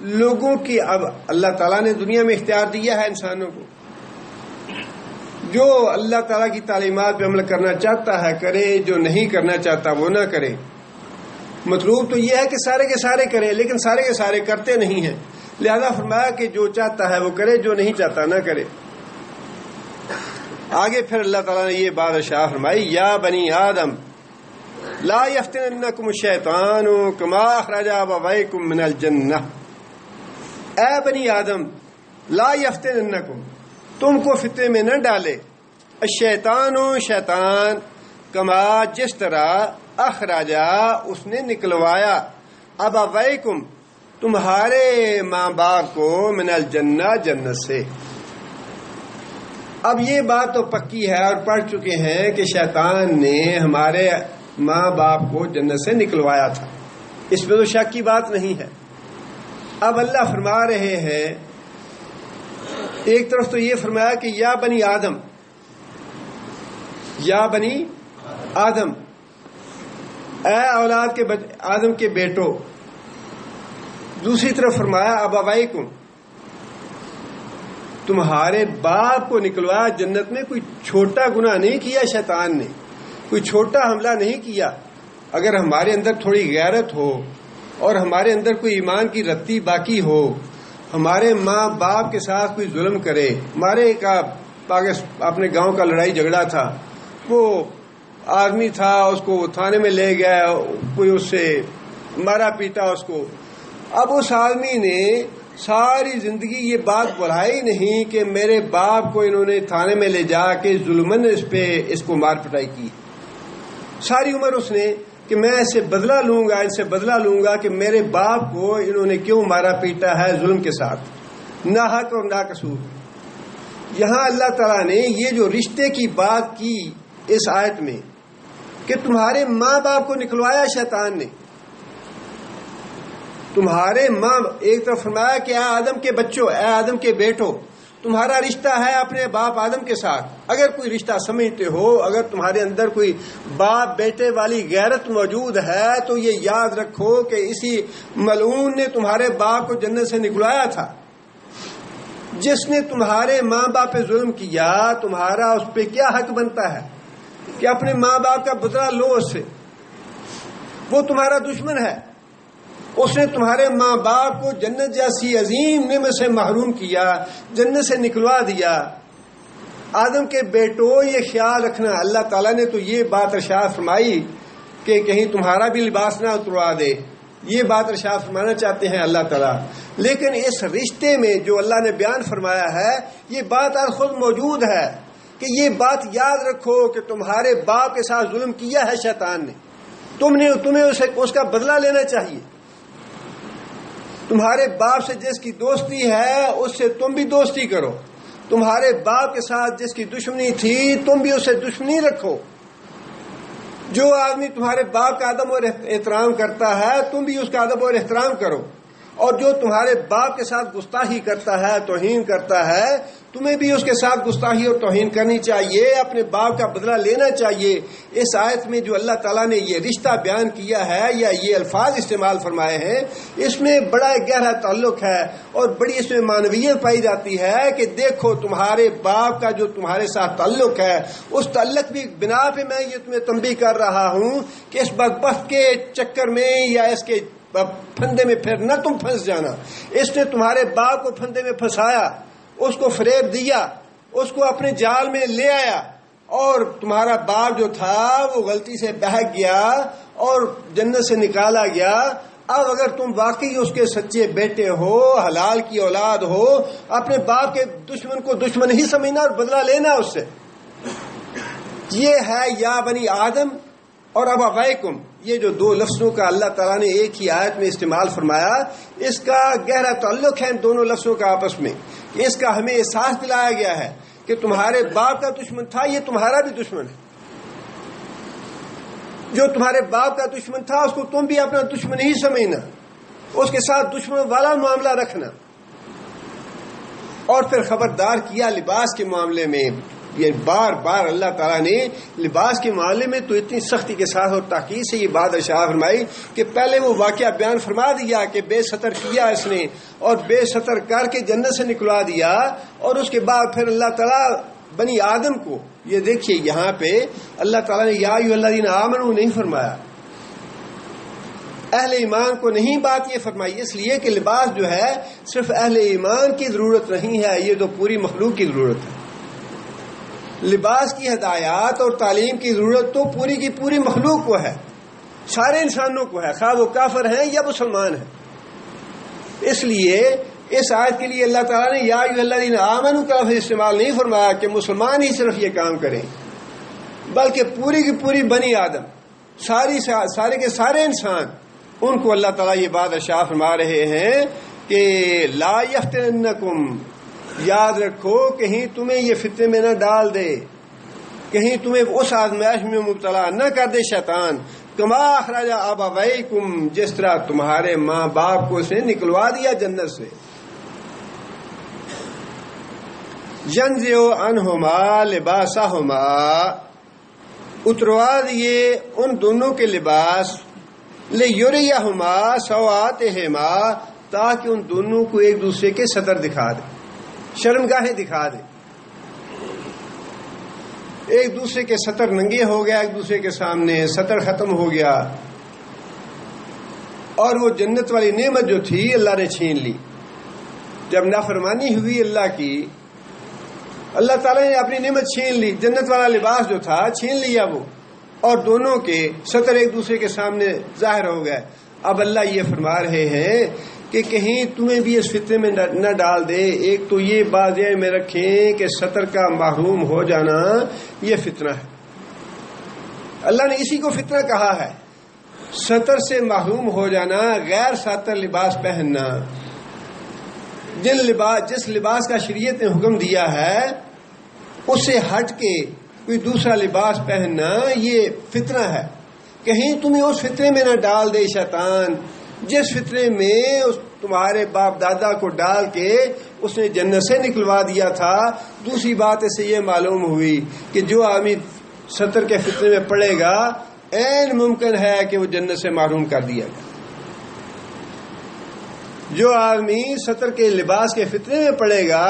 لوگوں کی اب اللہ تعالیٰ نے دنیا میں اختیار دیا ہے انسانوں کو، جو اللہ تعالیٰ کی تعلیمات پہ عمل کرنا چاہتا ہے کرے، جو نہیں کرنا چاہتا وہ نہ کرے. مطلوب تو یہ ہے کہ سارے کے سارے کریں، لیکن سارے کے سارے کرتے نہیں ہیں. لہذا فرمایا کہ جو چاہتا ہے وہ کرے، جو نہیں چاہتا نہ کرے. آگے پھر اللہ تعالیٰ نے یہ بات ارشاد فرمائی یا بنی آدم لا یفتننکم الشیطان کما اخرج ابویکم من الجنہ. اے بنی آدم لا یفتننکم، تم کو فتنے میں نہ ڈالے، الشیطان شیطان، کما جس طرح اخرجا اس نے نکلوایا، ابویکم تمہارے ماں باپ کو، من الجنہ جنت سے. اب یہ بات تو پکی ہے اور پڑھ چکے ہیں کہ شیطان نے ہمارے ماں باپ کو جنت سے نکلوایا تھا، اس میں تو شک کی بات نہیں ہے. اب اللہ فرما رہے ہیں ایک طرف تو یہ فرمایا کہ یا بنی آدم، یا بنی آدم، اے اولاد کے آدم کے بیٹو. دوسری طرف فرمایا ابویکم، تمہارے باپ کو نکلوایا جنت میں. کوئی چھوٹا گناہ نہیں کیا شیطان نے، کوئی چھوٹا حملہ نہیں کیا. اگر ہمارے اندر تھوڑی غیرت ہو اور ہمارے اندر کوئی ایمان کی رتی باقی ہو، ہمارے ماں باپ کے ساتھ کوئی ظلم کرے. ہمارے ایک اپنے گاؤں کا لڑائی جھگڑا تھا، وہ آدمی تھا، اس کو تھانے میں لے گیا، کوئی اس سے مارا پیٹا اس کو. اب اس آدمی نے ساری زندگی یہ بات بڑھائی نہیں کہ میرے باپ کو انہوں نے تھانے میں لے جا کے ظلمن اس کو مار پٹائی کی. ساری عمر اس نے کہ میں اس سے بدلہ لوں گا، ان سے بدلہ لوں گا کہ میرے باپ کو انہوں نے کیوں مارا پیٹا ہے ظلم کے ساتھ، نہ حق اور نہ قصور. یہاں اللہ تعالیٰ نے یہ جو رشتے کی بات کی اس آیت میں کہ تمہارے ماں باپ کو نکلوایا شیطان نے. تمہارے ماں، ایک طرف فرمایا کہ اے آدم کے بچوں، اے آدم کے بیٹو، تمہارا رشتہ ہے اپنے باپ آدم کے ساتھ. اگر کوئی رشتہ سمجھتے ہو، اگر تمہارے اندر کوئی باپ بیٹے والی غیرت موجود ہے تو یہ یاد رکھو کہ اسی ملعون نے تمہارے باپ کو جنت سے نکلوایا تھا. جس نے تمہارے ماں باپ پہ ظلم کیا، تمہارا اس پہ کیا حق بنتا ہے کہ اپنے ماں باپ کا بدلہ لو اس سے؟ وہ تمہارا دشمن ہے. اس نے تمہارے ماں باپ کو جنت جیسی عظیم نعمت سے محروم کیا، جنت سے نکلوا دیا۔ آدم کے بیٹو یہ خیال رکھنا، اللہ تعالیٰ نے تو یہ بات ارشاد فرمائی کہ کہیں تمہارا بھی لباس نہ اتروا دے، یہ بات ارشاد فرمانا چاہتے ہیں اللہ تعالیٰ۔ لیکن اس رشتے میں جو اللہ نے بیان فرمایا ہے، یہ بات آج خود موجود ہے کہ یہ بات یاد رکھو کہ تمہارے باپ کے ساتھ ظلم کیا ہے شیطان نے، تمہیں اس کا بدلہ لینا چاہیے۔ تمہارے باپ سے جس کی دوستی ہے اس سے تم بھی دوستی کرو، تمہارے باپ کے ساتھ جس کی دشمنی تھی تم بھی اس سے دشمنی رکھو۔ جو آدمی تمہارے باپ کا ادب اور احترام کرتا ہے تم بھی اس کا ادب اور احترام کرو، اور جو تمہارے باپ کے ساتھ گستاخی کرتا ہے، توہین کرتا ہے، تمہیں بھی اس کے ساتھ گستاخی اور توہین کرنی چاہیے، اپنے باپ کا بدلہ لینا چاہیے۔ اس آیت میں جو اللہ تعالیٰ نے یہ رشتہ بیان کیا ہے یا یہ الفاظ استعمال فرمائے ہیں، اس میں بڑا گہرا تعلق ہے اور بڑی اس میں معنویت پائی جاتی ہے کہ دیکھو تمہارے باپ کا جو تمہارے ساتھ تعلق ہے، اس تعلق بھی بنا پہ میں یہ تمہیں تنبیہ کر رہا ہوں کہ اس بدبخت کے چکر میں یا اس کے پھندے میں پھر نہ تم پھنس جانا۔ اس نے تمہارے باپ کو پھندے میں پھنسایا، اس کو فریب دیا، اس کو اپنے جال میں لے آیا، اور تمہارا باپ جو تھا وہ غلطی سے بہک گیا اور جنت سے نکالا گیا۔ اب اگر تم واقعی اس کے سچے بیٹے ہو، حلال کی اولاد ہو، اپنے باپ کے دشمن کو دشمن ہی سمجھنا اور بدلہ لینا اس سے۔ یہ ہے یا بنی آدم اور ابویکم، یہ جو دو لفظوں کا اللہ تعالیٰ نے ایک ہی آیت میں استعمال فرمایا، اس کا گہرا تعلق ہے ان دونوں لفظوں کا آپس میں، کہ اس کا ہمیں احساس دلایا گیا ہے کہ تمہارے باپ کا دشمن تھا، یہ تمہارا بھی دشمن ہے۔ جو تمہارے باپ کا دشمن تھا اس کو تم بھی اپنا دشمن ہی سمجھنا، اس کے ساتھ دشمن والا معاملہ رکھنا۔ اور پھر خبردار کیا لباس کے معاملے میں، یہ بار بار اللہ تعالیٰ نے لباس کے معاملے میں تو اتنی سختی کے ساتھ اور تاکید سے یہ بات ارشاد فرمائی کہ پہلے وہ واقعہ بیان فرما دیا کہ بے ستر کیا اس نے اور بے ستر کر کے جنت سے نکلوا دیا، اور اس کے بعد پھر اللہ تعالیٰ بنی آدم کو، یہ دیکھیے یہاں پہ اللہ تعالیٰ نے یا ایھا الذین آمنوا نہیں فرمایا، اہل ایمان کو نہیں بات یہ فرمائی، اس لیے کہ لباس جو ہے صرف اہل ایمان کی ضرورت نہیں ہے، یہ تو پوری مخلوق کی ضرورت ہے۔ لباس کی ہدایات اور تعلیم کی ضرورت تو پوری کی پوری مخلوق کو ہے، سارے انسانوں کو ہے، خواہ وہ کافر ہیں یا مسلمان ہیں۔ اس لیے اس آیت کے لیے اللہ تعالیٰ نے یا ایھا الذین آمنوا کا لفظ استعمال نہیں فرمایا کہ مسلمان ہی صرف یہ کام کریں، بلکہ پوری کی پوری بنی آدم، سارے کے سارے انسان، ان کو اللہ تعالیٰ یہ بات ارشاد فرما رہے ہیں کہ لا یفتننکم، یاد رکھو کہیں تمہیں یہ فتنے میں نہ ڈال دے، کہیں تمہیں اس آزمائش میں مبتلا نہ کر دے شیطان، کما اخرج ابویکم، جس طرح تمہارے ماں باپ کو اس نے نکلوا دیا جنت سے۔ ینزع عنہما لباسہما، اتروا دیے ان دونوں کے لباس، لیریہما سوآتہما، تاکہ ان دونوں کو ایک دوسرے کے ستر دکھا دے، شرمگاہیں دکھا دے۔ ایک دوسرے کے ستر ننگے ہو گیا، ایک دوسرے کے سامنے ستر ختم ہو گیا، اور وہ جنت والی نعمت جو تھی اللہ نے چھین لی۔ جب نافرمانی ہوئی اللہ کی، اللہ تعالیٰ نے اپنی نعمت چھین لی، جنت والا لباس جو تھا چھین لیا وہ، اور دونوں کے ستر ایک دوسرے کے سامنے ظاہر ہو گئے۔ اب اللہ یہ فرما رہے ہیں کہ کہیں تمہیں بھی اس فتنے میں نہ ڈال دے۔ ایک تو یہ بات ذہن میں رکھیں کہ ستر کا محروم ہو جانا یہ فتنہ ہے، اللہ نے اسی کو فتنہ کہا ہے، ستر سے محروم ہو جانا، غیر ساتر لباس پہننا، جس لباس کا شریعت نے حکم دیا ہے اس سے ہٹ کے کوئی دوسرا لباس پہننا یہ فتنہ ہے۔ کہیں تمہیں اس فتنے میں نہ ڈال دے شیطان جس فتنے میں تمہارے باپ دادا کو ڈال کے اس نے جنت سے نکلوا دیا تھا۔ دوسری بات اس سے یہ معلوم ہوئی کہ جو آدمی ستر کے فتنے میں پڑے گا عین ممکن ہے کہ وہ جنت سے محروم کر دیا جائے۔ جو آدمی ستر کے لباس کے فتنے میں پڑے گا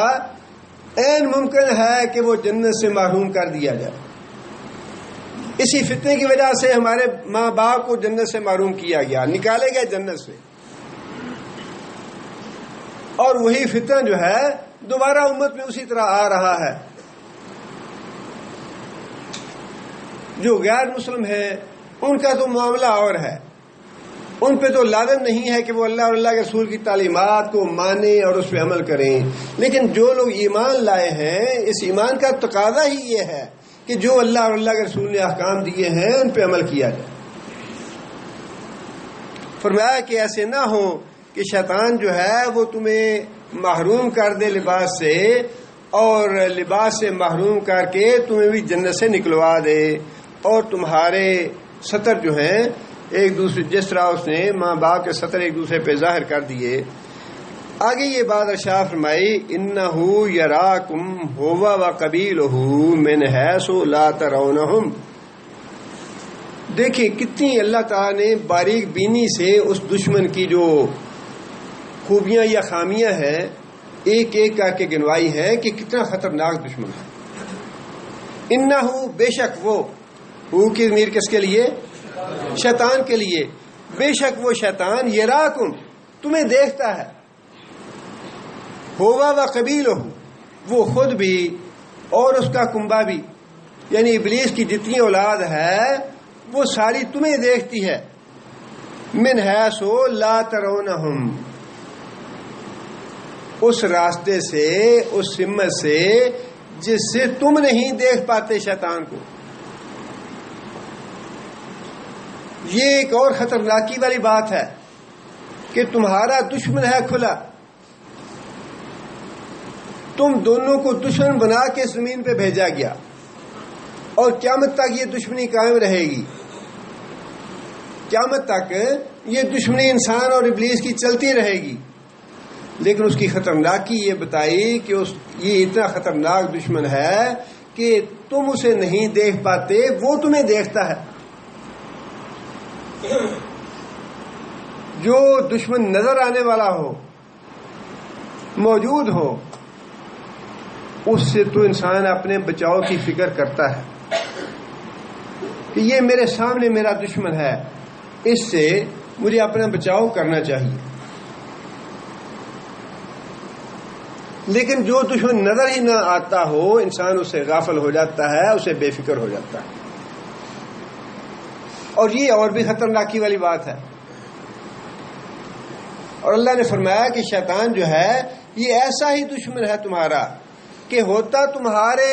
عین ممکن ہے کہ وہ جنت سے محروم کر دیا جائے۔ اسی فتنے کی وجہ سے ہمارے ماں باپ کو جنت سے محروم کیا گیا، نکالے گئے جنت سے۔ اور وہی فتنہ جو ہے دوبارہ امت میں اسی طرح آ رہا ہے. جو غیر مسلم ہیں ان کا تو معاملہ اور ہے، ان پہ تو لازم نہیں ہے کہ وہ اللہ اور اللہ کے رسول کی تعلیمات کو مانیں اور اس پہ عمل کریں. لیکن جو لوگ ایمان لائے ہیں، اس ایمان کا تقاضا ہی یہ ہے کہ جو اللہ اور اللہ کے رسول نے احکام دیے ہیں ان پہ عمل کیا جائے. فرمایا کہ ایسے نہ ہو کہ شیطان جو ہے وہ تمہیں محروم کر دے لباس سے، اور لباس سے محروم کر کے تمہیں بھی جنت سے نکلوا دے، اور تمہارے سطر جو ہیں ایک دوسرے، جس طرح اس نے ماں باپ کے سطر ایک دوسرے پہ ظاہر کر دیے. آگے یہ بات ارشاد فرمائی انہو یراکم ہوا وقبیلہ من حیث لا ترونہم. دیکھیں کتنی اللہ تعالیٰ نے باریک بینی سے اس دشمن کی جو خوبیاں یا خامیاں ہیں ایک ایک کر کے گنوائی ہے کہ کتنا خطرناک دشمن ہے. انہو بے شک وہ، ہو کی ضمیر کس کے لیے؟ شیطان کے لیے. بے شک وہ شیطان یراکم تمہیں دیکھتا ہے، ہوا و قبیلہ وہ خود بھی اور اس کا کنبہ بھی، یعنی ابلیس کی جتنی اولاد ہے وہ ساری تمہیں دیکھتی ہے. من حیث لا ترونہم، اس راستے سے، اس سمت سے جس سے تم نہیں دیکھ پاتے شیطان کو. یہ ایک اور خطرناکی والی بات ہے کہ تمہارا دشمن ہے کھلا، تم دونوں کو دشمن بنا کے زمین پہ بھیجا گیا، اور قیامت تک یہ دشمنی قائم رہے گی. قیامت تک یہ دشمنی انسان اور ابلیس کی چلتی رہے گی. لیکن اس کی خطرناکی یہ بتائی کہ یہ اتنا خطرناک دشمن ہے کہ تم اسے نہیں دیکھ پاتے، وہ تمہیں دیکھتا ہے. جو دشمن نظر آنے والا ہو، موجود ہو، اس سے تو انسان اپنے بچاؤ کی فکر کرتا ہے کہ یہ میرے سامنے میرا دشمن ہے، اس سے مجھے اپنا بچاؤ کرنا چاہیے. لیکن جو دشمن نظر ہی نہ آتا ہو، انسان اس سے غافل ہو جاتا ہے، اسے بے فکر ہو جاتا ہے. اور یہ اور بھی خطرناکی والی بات ہے. اور اللہ نے فرمایا کہ شیطان جو ہے یہ ایسا ہی دشمن ہے تمہارا کہ ہوتا تمہارے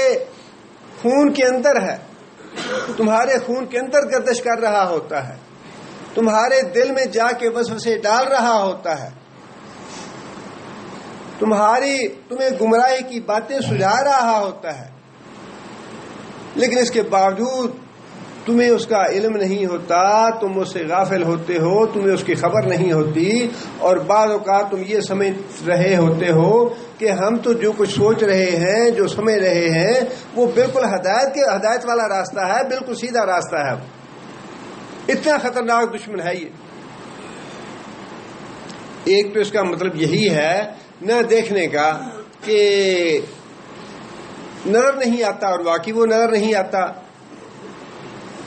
خون کے اندر ہے، تمہارے خون کے اندر گردش کر رہا ہوتا ہے، تمہارے دل میں جا کے وسوسے ڈال رہا ہوتا ہے، تمہیں گمراہی کی باتیں سجھا رہا ہوتا ہے. لیکن اس کے باوجود تمہیں اس کا علم نہیں ہوتا، تم اس سے غافل ہوتے ہو، تمہیں اس کی خبر نہیں ہوتی. اور بعض اوقات تم یہ سمجھ رہے ہوتے ہو کہ ہم تو جو کچھ سوچ رہے ہیں، جو سمجھ رہے ہیں، وہ بالکل ہدایت والا راستہ ہے، بالکل سیدھا راستہ ہے. اتنا خطرناک دشمن ہے یہ. ایک تو اس کا مطلب یہی ہے نہ دیکھنے کا کہ نظر نہیں آتا، اور واقعی وہ نظر نہیں آتا.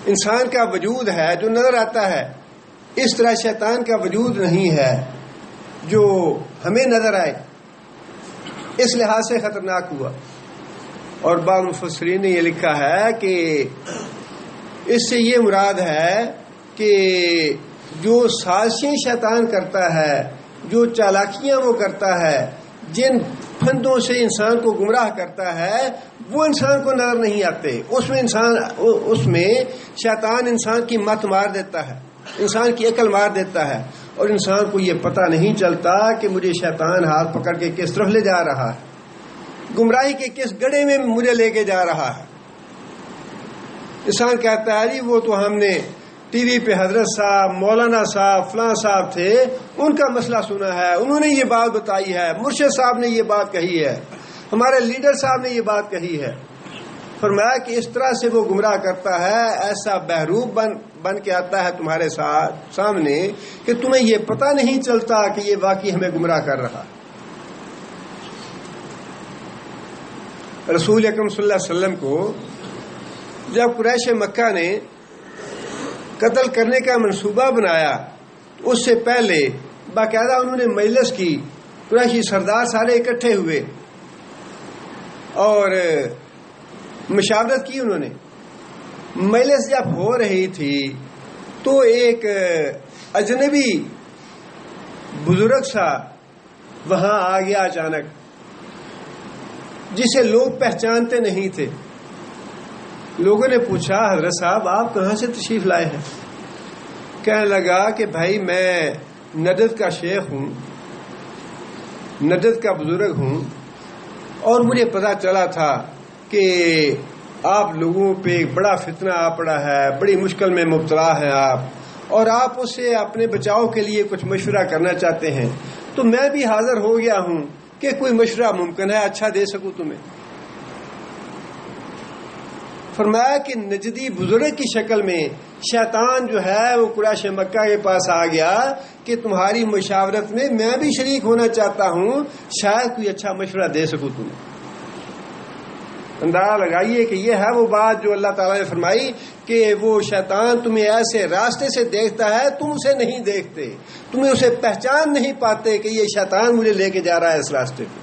انسان کا وجود ہے جو نظر آتا ہے، اس طرح شیطان کا وجود نہیں ہے جو ہمیں نظر آئے. اس لحاظ سے خطرناک ہوا. اور بعض مفسرین نے یہ لکھا ہے کہ اس سے یہ مراد ہے کہ جو سازشیں شیطان کرتا ہے، جو چالاکیاں وہ کرتا ہے، جن پھندوں سے انسان کو گمراہ کرتا ہے، وہ انسان کو نظر نہیں آتے. اس میں شیطان انسان کی مت مار دیتا ہے، انسان کی عقل مار دیتا ہے، اور انسان کو یہ پتہ نہیں چلتا کہ مجھے شیطان ہاتھ پکڑ کے کس طرف لے جا رہا ہے، گمراہی کے کس گڑھے میں مجھے لے کے جا رہا ہے. انسان کہتا ہے جی وہ تو ہم نے ٹی وی پہ حضرت صاحب، مولانا صاحب، فلاں صاحب تھے، ان کا مسئلہ سنا ہے، انہوں نے یہ بات بتائی ہے، مرشد صاحب نے یہ بات کہی ہے، ہمارے لیڈر صاحب نے یہ بات کہی ہے. فرمایا کہ اس طرح سے وہ گمراہ کرتا ہے، ایسا بہروپ بن کے آتا ہے تمہارے سامنے کہ تمہیں یہ پتہ نہیں چلتا کہ یہ واقعی ہمیں گمراہ کر رہا. رسول اکرم صلی اللہ علیہ وسلم کو جب قریش مکہ نے قتل کرنے کا منصوبہ بنایا، اس سے پہلے باقاعدہ انہوں نے مجلس کی قریشی سردار سارے اکٹھے ہوئے اور مشاورت کی انہوں نے. مجلس جب ہو رہی تھی تو ایک اجنبی بزرگ سا وہاں آ گیا اچانک، جسے لوگ پہچانتے نہیں تھے. لوگوں نے پوچھا حضرت صاحب آپ کہاں سے تشریف لائے ہیں؟ کہنے لگا کہ بھائی میں نجد کا شیخ ہوں، نجد کا بزرگ ہوں، اور مجھے پتا چلا تھا کہ آپ لوگوں پہ ایک بڑا فتنہ آ پڑا ہے، بڑی مشکل میں مبتلا ہیں آپ، اور آپ اس سے اپنے بچاؤ کے لیے کچھ مشورہ کرنا چاہتے ہیں، تو میں بھی حاضر ہو گیا ہوں کہ کوئی مشورہ ممکن ہے اچھا دے سکوں تمہیں. فرمایا کہ نجدی بزرگ کی شکل میں شیطان جو ہے وہ قریش مکہ کے پاس آ گیا کہ تمہاری مشاورت میں میں بھی شریک ہونا چاہتا ہوں، شاید کوئی اچھا مشورہ دے سکوں تمہیں. اندازہ لگائیے کہ یہ ہے وہ بات جو اللہ تعالیٰ نے فرمائی کہ وہ شیطان تمہیں ایسے راستے سے دیکھتا ہے، تم اسے نہیں دیکھتے، تمہیں اسے پہچان نہیں پاتے کہ یہ شیطان مجھے لے کے جا رہا ہے اس راستے پہ.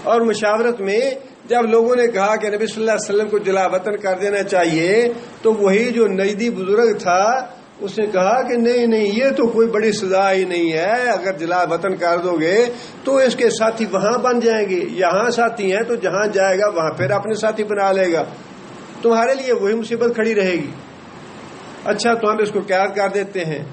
اور مشاورت میں جب لوگوں نے کہا کہ نبی صلی اللہ علیہ وسلم کو جلا وطن کر دینا چاہیے تو وہی جو نجدی بزرگ تھا اس نے کہا کہ نہیں نہیں، یہ تو کوئی بڑی سزا ہی نہیں ہے، اگر جلا وطن کر دو گے تو اس کے ساتھی وہاں بن جائیں گے، یہاں ساتھی ہیں تو جہاں جائے گا وہاں پھر اپنے ساتھی بنا لے گا، تمہارے لیے وہی مصیبت کھڑی رہے گی. اچھا تو ہم اس کو قید کر دیتے ہیں.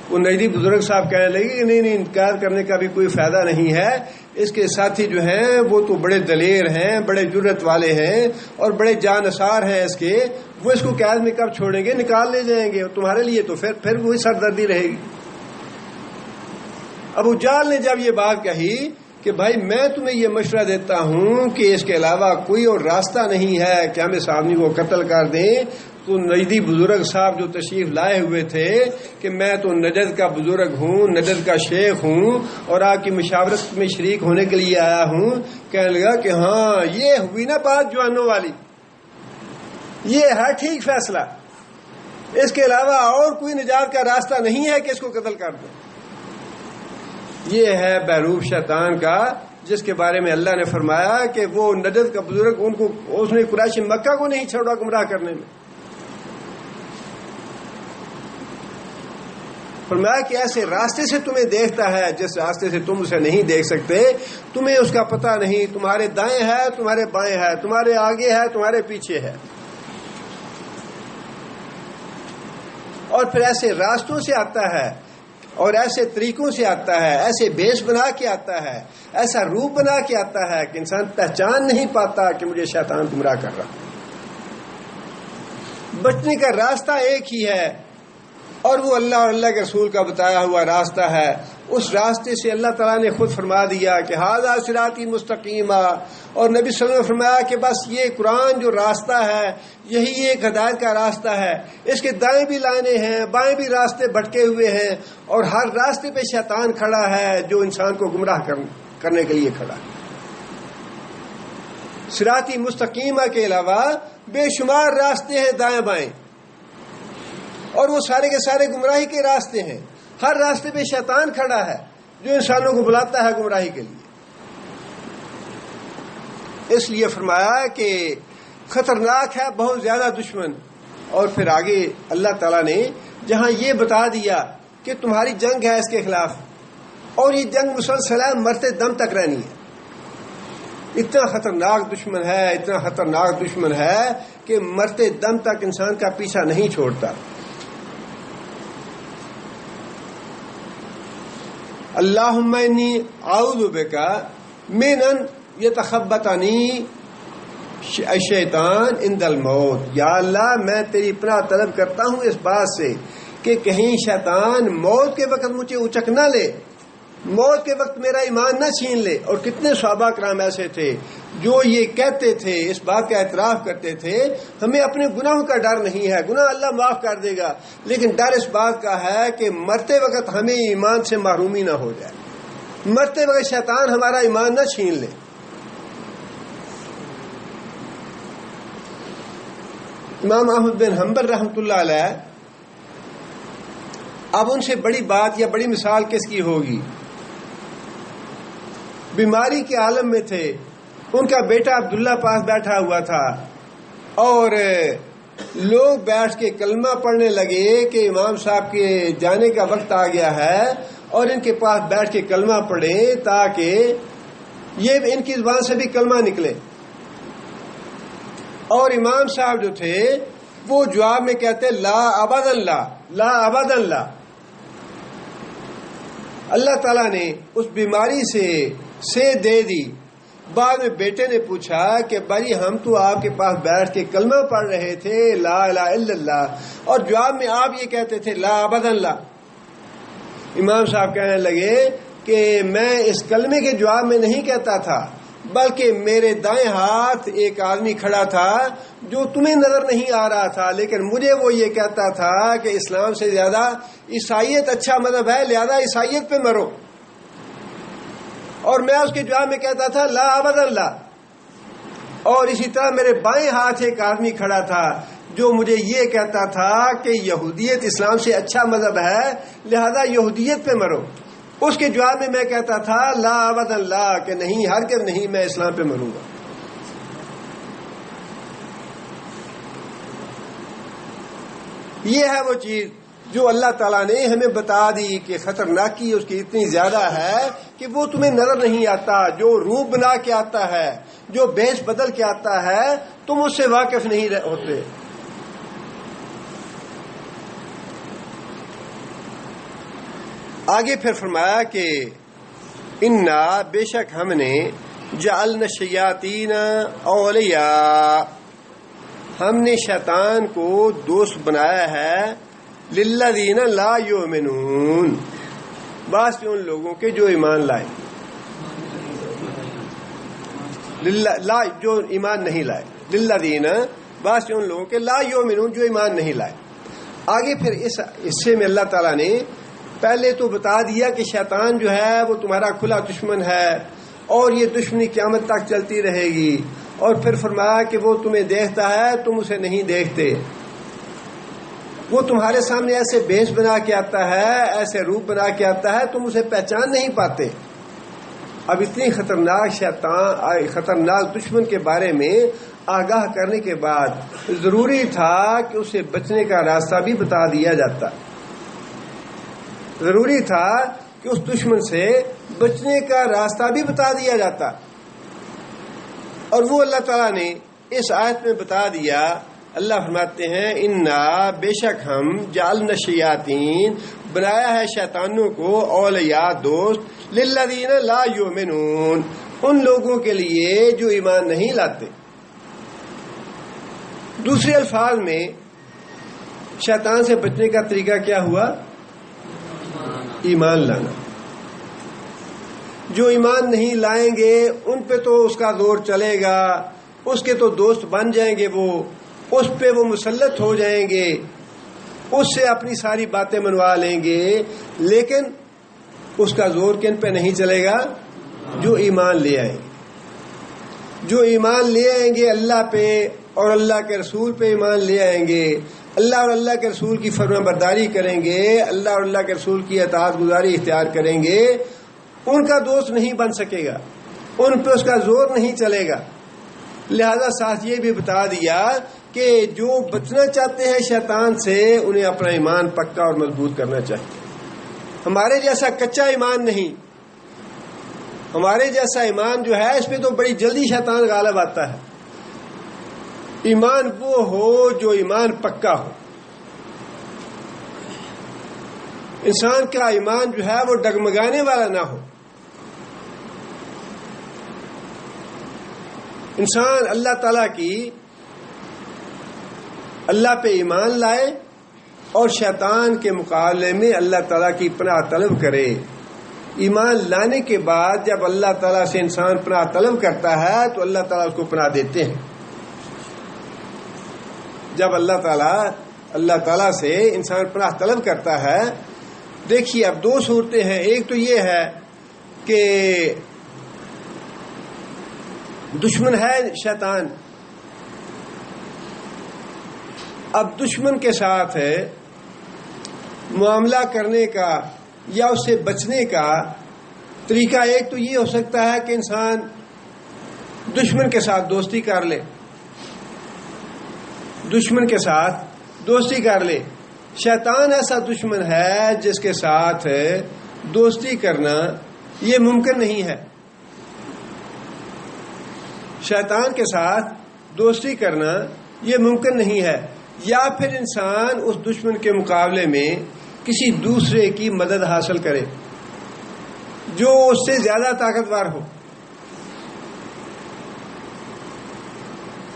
وہ نجدی بزرگ صاحب کہنے لگے کہ نہیں نہیں، قید کرنے کا بھی کوئی فائدہ نہیں ہے، اس کے ساتھی جو ہیں وہ تو بڑے دلیر ہیں، بڑے جرت والے ہیں اور بڑے جانسار ہیں اس کے، وہ اس کو قید میں کب چھوڑیں گے، نکال لے جائیں گے، اور تمہارے لیے تو پھر وہی سردردی رہے گی. ابو جہل نے جب یہ بات کہی کہ بھائی میں تمہیں یہ مشورہ دیتا ہوں کہ اس کے علاوہ کوئی اور راستہ نہیں ہے کہ ہم اس آدمی کو قتل کر دیں، تو نجدی بزرگ صاحب جو تشریف لائے ہوئے تھے کہ میں تو نجد کا بزرگ ہوں، نجد کا شیخ ہوں اور آپ کی مشاورت میں شریک ہونے کے لیے آیا ہوں، کہنے لگا کہ ہاں یہ ہوئی نا بات جوانوں والی، یہ ہے ٹھیک فیصلہ، اس کے علاوہ اور کوئی نجات کا راستہ نہیں ہے کہ اس کو قتل کر دیں. یہ ہے بیروف شیطان کا، جس کے بارے میں اللہ نے فرمایا کہ وہ نجد کا بزرگ ان کو، اس نے قریش مکہ کو نہیں چھوڑا گمراہ کرنے میں. فرمایا کہ ایسے راستے سے تمہیں دیکھتا ہے جس راستے سے تم اسے نہیں دیکھ سکتے، تمہیں اس کا پتہ نہیں، تمہارے دائیں ہے، تمہارے بائیں ہے، تمہارے آگے ہے، تمہارے پیچھے ہے. اور پھر ایسے راستوں سے آتا ہے اور ایسے طریقوں سے آتا ہے، ایسے بیس بنا کے آتا ہے، ایسا روپ بنا کے آتا ہے کہ انسان پہچان نہیں پاتا کہ مجھے شیطان گمراہ کر رہا. بچنے کا راستہ ایک ہی ہے اور وہ اللہ اور اللہ کے رسول کا بتایا ہوا راستہ ہے. اس راستے سے اللہ تعالیٰ نے خود فرما دیا کہ ھذا صراطی مستقیما، اور نبی صلی اللہ علیہ وسلم نے فرمایا کہ بس یہ قرآن جو راستہ ہے یہی ایک ہدایت کا راستہ ہے، اس کے دائیں بھی لائنیں ہیں، بائیں بھی راستے بھٹکے ہوئے ہیں، اور ہر راستے پہ شیطان کھڑا ہے جو انسان کو گمراہ کرنے کے لیے کھڑا ہے. صراطی مستقیمہ کے علاوہ بے شمار راستے ہیں دائیں بائیں، اور وہ سارے کے سارے گمراہی کے راستے ہیں. ہر راستے پہ شیطان کھڑا ہے جو انسانوں کو بلاتا ہے گمراہی کے لیے. اس لیے فرمایا کہ خطرناک ہے بہت زیادہ دشمن. اور پھر آگے اللہ تعالیٰ نے جہاں یہ بتا دیا کہ تمہاری جنگ ہے اس کے خلاف، اور یہ جنگ مسلسل ہے، مرتے دم تک رہنی ہے. اتنا خطرناک دشمن ہے، اتنا خطرناک دشمن ہے کہ مرتے دم تک انسان کا پیچھا نہیں چھوڑتا. اللہم انی اعوذ بک من ان یتخبطنی الشیطان عند الموت. یا اللہ میں تیری پناہ طلب کرتا ہوں اس بات سے کہ کہیں شیطان موت کے وقت مجھے اچک نہ لے، موت کے وقت میرا ایمان نہ چھین لے. اور کتنے صحابہ کرام ایسے تھے جو یہ کہتے تھے، اس بات کا اعتراف کرتے تھے ہمیں اپنے گناہوں کا ڈر نہیں ہے، گناہ اللہ معاف کر دے گا، لیکن ڈر اس بات کا ہے کہ مرتے وقت ہمیں ایمان سے محرومی نہ ہو جائے، مرتے وقت شیطان ہمارا ایمان نہ چھین لے. امام احمد بن حنبل رحمۃ اللہ علیہ، اب ان سے بڑی بات یا بڑی مثال کس کی ہوگی بیماری کے عالم میں تھے. ان کا بیٹا عبداللہ پاس بیٹھا ہوا تھا اور لوگ بیٹھ کے کلمہ پڑھنے لگے کہ امام صاحب کے جانے کا وقت آ گیا ہے اور ان کے پاس بیٹھ کے کلمہ پڑھیں تاکہ یہ ان کی زبان سے بھی کلمہ نکلے. اور امام صاحب جو تھے وہ جواب میں کہتے لا ابداً لا، لا ابداً لا. اللہ تعالیٰ نے اس بیماری سے دے دی. بعد میں بیٹے نے پوچھا کہ بھائی ہم تو آپ کے پاس بیٹھ کے کلمہ پڑھ رہے تھے لا الہ الا اللہ، اور جواب میں آپ یہ کہتے تھے لا ابداً لا. امام صاحب کہنے لگے کہ میں اس کلمے کے جواب میں نہیں کہتا تھا، بلکہ میرے دائیں ہاتھ ایک آدمی کھڑا تھا جو تمہیں نظر نہیں آ رہا تھا، لیکن مجھے وہ یہ کہتا تھا کہ اسلام سے زیادہ عیسائیت اچھا مذہب ہے، لہذا عیسائیت پہ مرو. اور میں اس کے جواب میں کہتا تھا لا ابداً لا. اور اسی طرح میرے بائیں ہاتھ ایک آدمی کھڑا تھا جو مجھے یہ کہتا تھا کہ یہودیت اسلام سے اچھا مذہب ہے، لہذا یہودیت پہ مرو. اس کے جواب میں میں کہتا تھا لا ابداً لا، کہ نہیں، ہرگز نہیں، میں اسلام پہ مروں گا. یہ ہے وہ چیز جو اللہ تعالیٰ نے ہمیں بتا دی کہ خطرناکی اس کی اتنی زیادہ ہے کہ وہ تمہیں نظر نہیں آتا. جو روپ بنا کے آتا ہے، جو بیش بدل کے آتا ہے، تم اس سے واقف نہیں ہوتے. آگے پھر فرمایا کہ انا، بے شک ہم نے جعلنا الشیاطین اولیاء، ہم نے شیطان کو دوست بنایا ہے للذین لا یؤمنون، واسطے ان لوگوں کے جو ایمان لائے، لا جو ایمان نہیں لائے، للذین واسطے ان لوگوں کے لا یؤمنون جو ایمان نہیں لائے. آگے پھر اس حصے میں اللہ تعالیٰ نے پہلے تو بتا دیا کہ شیطان جو ہے وہ تمہارا کھلا دشمن ہے اور یہ دشمنی قیامت تک چلتی رہے گی. اور پھر فرمایا کہ وہ تمہیں دیکھتا ہے، تم اسے نہیں دیکھتے. وہ تمہارے سامنے ایسے بیش بنا کے آتا ہے، ایسے روپ بنا کے آتا ہے، تم اسے پہچان نہیں پاتے. اب اتنی خطرناک شیطان، خطرناک دشمن کے بارے میں آگاہ کرنے کے بعد ضروری تھا کہ اسے بچنے کا راستہ بھی بتا دیا جاتا. ضروری تھا کہ اس دشمن سے بچنے کا راستہ بھی بتا دیا جاتا. اور وہ اللہ تعالیٰ نے اس آیت میں بتا دیا. اللہ فرماتے ہیں انا، بے شک ہم جعلنا الشیاطین، بنایا ہے شیطانوں کو اولیاء، دوست، للذین لا یؤمنون، ان لوگوں کے لیے جو ایمان نہیں لاتے. دوسرے الفاظ میں شیطان سے بچنے کا طریقہ کیا ہوا؟ ایمان لانا. جو ایمان نہیں لائیں گے ان پہ تو اس کا زور چلے گا، اس کے تو دوست بن جائیں گے، وہ اس پہ وہ مسلط ہو جائیں گے، اس سے اپنی ساری باتیں منوا لیں گے. لیکن اس کا زور کن پہ نہیں چلے گا؟ جو ایمان لے آئیں گے. جو ایمان لے آئیں گے اللہ پہ اور اللہ کے رسول پہ ایمان لے آئیں گے، اللہ اور اللہ کے رسول کی فرما برداری کریں گے، اللہ اور اللہ کے رسول کی اطاعت گزاری اختیار کریں گے، ان کا دوست نہیں بن سکے گا، ان پہ اس کا زور نہیں چلے گا. لہذا ساتھ یہ بھی بتا دیا کہ جو بچنا چاہتے ہیں شیطان سے انہیں اپنا ایمان پکا اور مضبوط کرنا چاہیے. ہمارے جیسا کچا ایمان نہیں، ہمارے جیسا ایمان جو ہے اس پہ تو بڑی جلدی شیطان غالب آتا ہے. ایمان وہ ہو جو ایمان پکا ہو. انسان کا ایمان جو ہے وہ ڈگمگانے والا نہ ہو. انسان اللہ تعالیٰ کی، اللہ پہ ایمان لائے اور شیطان کے مقابلے میں اللہ تعالیٰ کی پناہ طلب کرے. ایمان لانے کے بعد جب اللہ تعالیٰ سے انسان پناہ طلب کرتا ہے تو اللہ تعالیٰ اس کو پناہ دیتے ہیں. جب اللہ تعالیٰ سے انسان پناہ طلب کرتا ہے، دیکھیے اب دو صورتیں ہیں. ایک تو یہ ہے کہ دشمن ہے شیطان، اب دشمن کے ساتھ معاملہ کرنے کا یا اس سے بچنے کا طریقہ ایک تو یہ ہو سکتا ہے کہ انسان دشمن کے ساتھ دوستی کر لے، دشمن کے ساتھ دوستی کر لے۔ شیطان ایسا دشمن ہے جس کے ساتھ دوستی کرنا یہ ممکن نہیں ہے، شیطان کے ساتھ دوستی کرنا یہ ممکن نہیں ہے۔ یا پھر انسان اس دشمن کے مقابلے میں کسی دوسرے کی مدد حاصل کرے جو اس سے زیادہ طاقتور ہو۔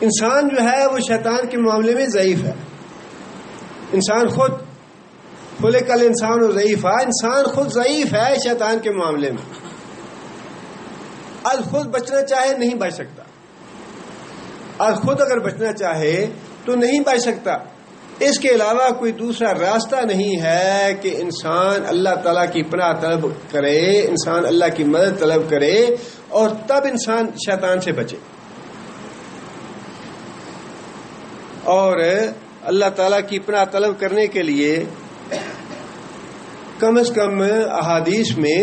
انسان جو ہے وہ شیطان کے معاملے میں ضعیف ہے، انسان خود خلق الانسان و ضعیف ہے، انسان خود ضعیف ہے شیطان کے معاملے میں، از خود بچنا چاہے نہیں بچ سکتا، از خود اگر بچنا چاہے تو نہیں بچ سکتا۔ اس کے علاوہ کوئی دوسرا راستہ نہیں ہے کہ انسان اللہ تعالیٰ کی پناہ طلب کرے، انسان اللہ کی مدد طلب کرے اور تب انسان شیطان سے بچے۔ اور اللہ تعالیٰ کی پناہ طلب کرنے کے لیے کم از کم احادیث میں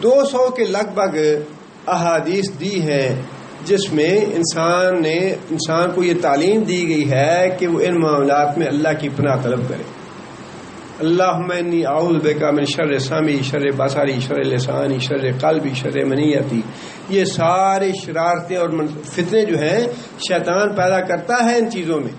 200 کے لگ بھگ احادیث دی ہیں جس میں انسان کو یہ تعلیم دی گئی ہے کہ وہ ان معاملات میں اللہ کی پناہ طلب کرے۔ اللہم انی اعوذ بک من شر سمعی، شر بصری، شر لسانی، شر قلبی، شر منیتی۔ یہ سارے شرارتیں اور فتنے جو ہیں شیطان پیدا کرتا ہے ان چیزوں میں۔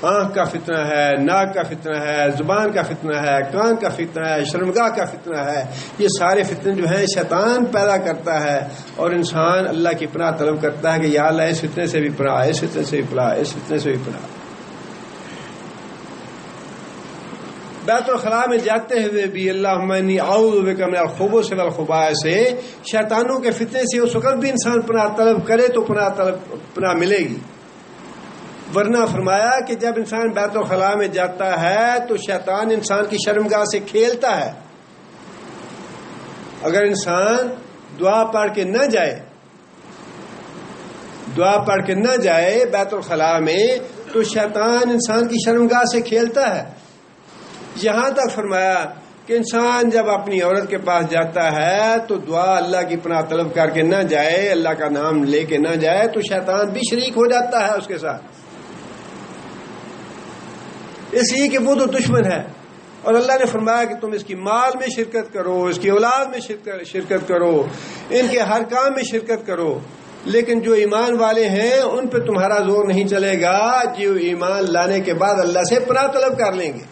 آنکھ کا فتنہ ہے، ناک کا فتنہ ہے، زبان کا فتنہ ہے، کان کا فتنہ ہے، شرمگاہ کا فتنہ ہے۔ یہ سارے فتنے جو ہیں شیطان پیدا کرتا ہے اور انسان اللہ کی پناہ طلب کرتا ہے کہ یا اللہ اس فتنے سے بھی پناہ، اس فتنے سے بھی پناہ، اس فتنے سے بھی پناہ۔ بیت الخلاء میں جاتے ہوئے بھی اللہم انی اعوذ بک من الخبث والخبائث سے شیطانوں کے فتنے سے اس وقت بھی انسان پناہ طلب کرے تو پناہ ملے گی، ورنہ فرمایا کہ جب انسان بیت الخلاء میں جاتا ہے تو شیطان انسان کی شرمگاہ سے کھیلتا ہے۔ اگر انسان دعا پڑھ کے نہ جائے، دعا پڑھ کے نہ جائے بیت الخلاء میں تو شیطان انسان کی شرمگاہ سے کھیلتا ہے۔ یہاں تک فرمایا کہ انسان جب اپنی عورت کے پاس جاتا ہے تو دعا اللہ کی پناہ طلب کر کے نہ جائے، اللہ کا نام لے کے نہ جائے تو شیطان بھی شریک ہو جاتا ہے اس کے ساتھ، اس لیے کہ وہ تو دشمن ہے۔ اور اللہ نے فرمایا کہ تم اس کی مال میں شرکت کرو، اس کی اولاد میں شرکت کرو، ان کے ہر کام میں شرکت کرو، لیکن جو ایمان والے ہیں ان پہ تمہارا زور نہیں چلے گا، جو ایمان لانے کے بعد اللہ سے پناہ طلب کر لیں گے۔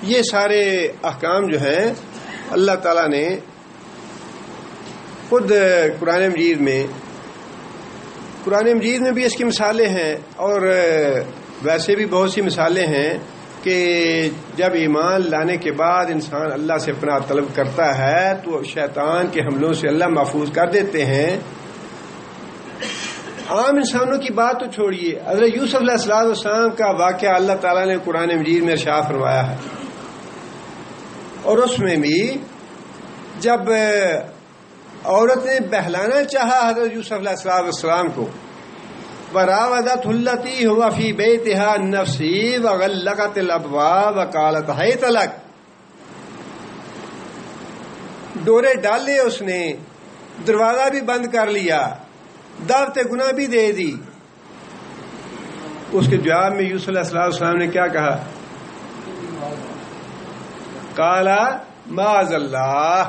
یہ سارے احکام جو ہیں اللہ تعالیٰ نے خود قرآن مجید میں بھی اس کی مثالیں ہیں، اور ویسے بھی بہت سی مثالیں ہیں کہ جب ایمان لانے کے بعد انسان اللہ سے پناہ طلب کرتا ہے تو شیطان کے حملوں سے اللہ محفوظ کر دیتے ہیں۔ عام انسانوں کی بات تو چھوڑیے، حضرت یوسف علیہ السلام کا واقعہ اللہ تعالیٰ نے قرآن مجید میں ارشاد فرمایا ہے، اور اس میں بھی جب عورت نے بہلانا چاہا حضرت یوسف علیہ السلام کو، وراودته التي هو في بيتها عن نفسه وغلقت الابواب وقالت هيت لك، ڈورے ڈالے اس نے، دروازہ بھی بند کر لیا، دعوت گناہ بھی دے دی۔ اس کے جواب میں یوسف علیہ السلام نے کیا کہا؟ قالا معاذ اللہ،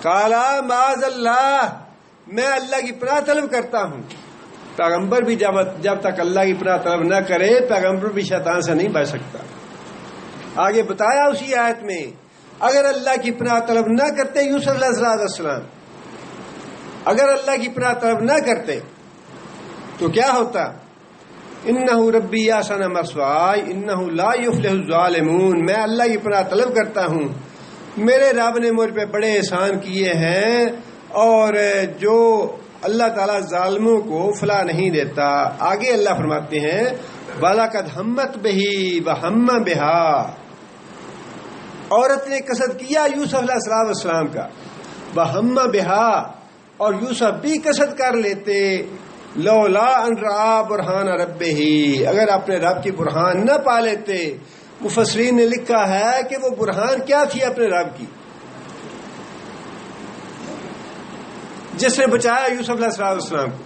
قالا معاذ اللہ، میں اللہ کی پناہ طلب کرتا ہوں۔ پیغمبر بھی جب تک اللہ کی پناہ طلب نہ کرے پیغمبر بھی شیطان سے نہیں بچ سکتا۔ آگے بتایا اسی آیت میں، اگر اللہ کی پناہ طلب نہ کرتے یوسف علیہ السلام، اگر اللہ کی پناہ طلب نہ کرتے تو کیا ہوتا؟ انہ ربی احسن مثوایا انہ لا یفلح الظالمون، میں اللہ کی پناہ طلب کرتا ہوں، میرے رب نے مجھ پہ بڑے احسان کیے ہیں اور جو اللہ تعالیٰ ظالموں کو فلاح نہیں دیتا۔ آگے اللہ فرماتے ہیں وَلَقَدْ هَمَّتْ بِهِ وَهَمَّ بِهَا، عورت نے قصد کیا یوسف علیہ السلام کا، وَهَمَّ بِهَا، اور یوسف بھی قصد کر لیتے، لولا ان رأى برہان ربہ، اگر اپنے رب کی برہان نہ پا لیتے، مفسرین نے لکھا ہے کہ وہ برہان کیا تھی اپنے رب کی جس نے بچایا یوسف علیہ السلام کو؟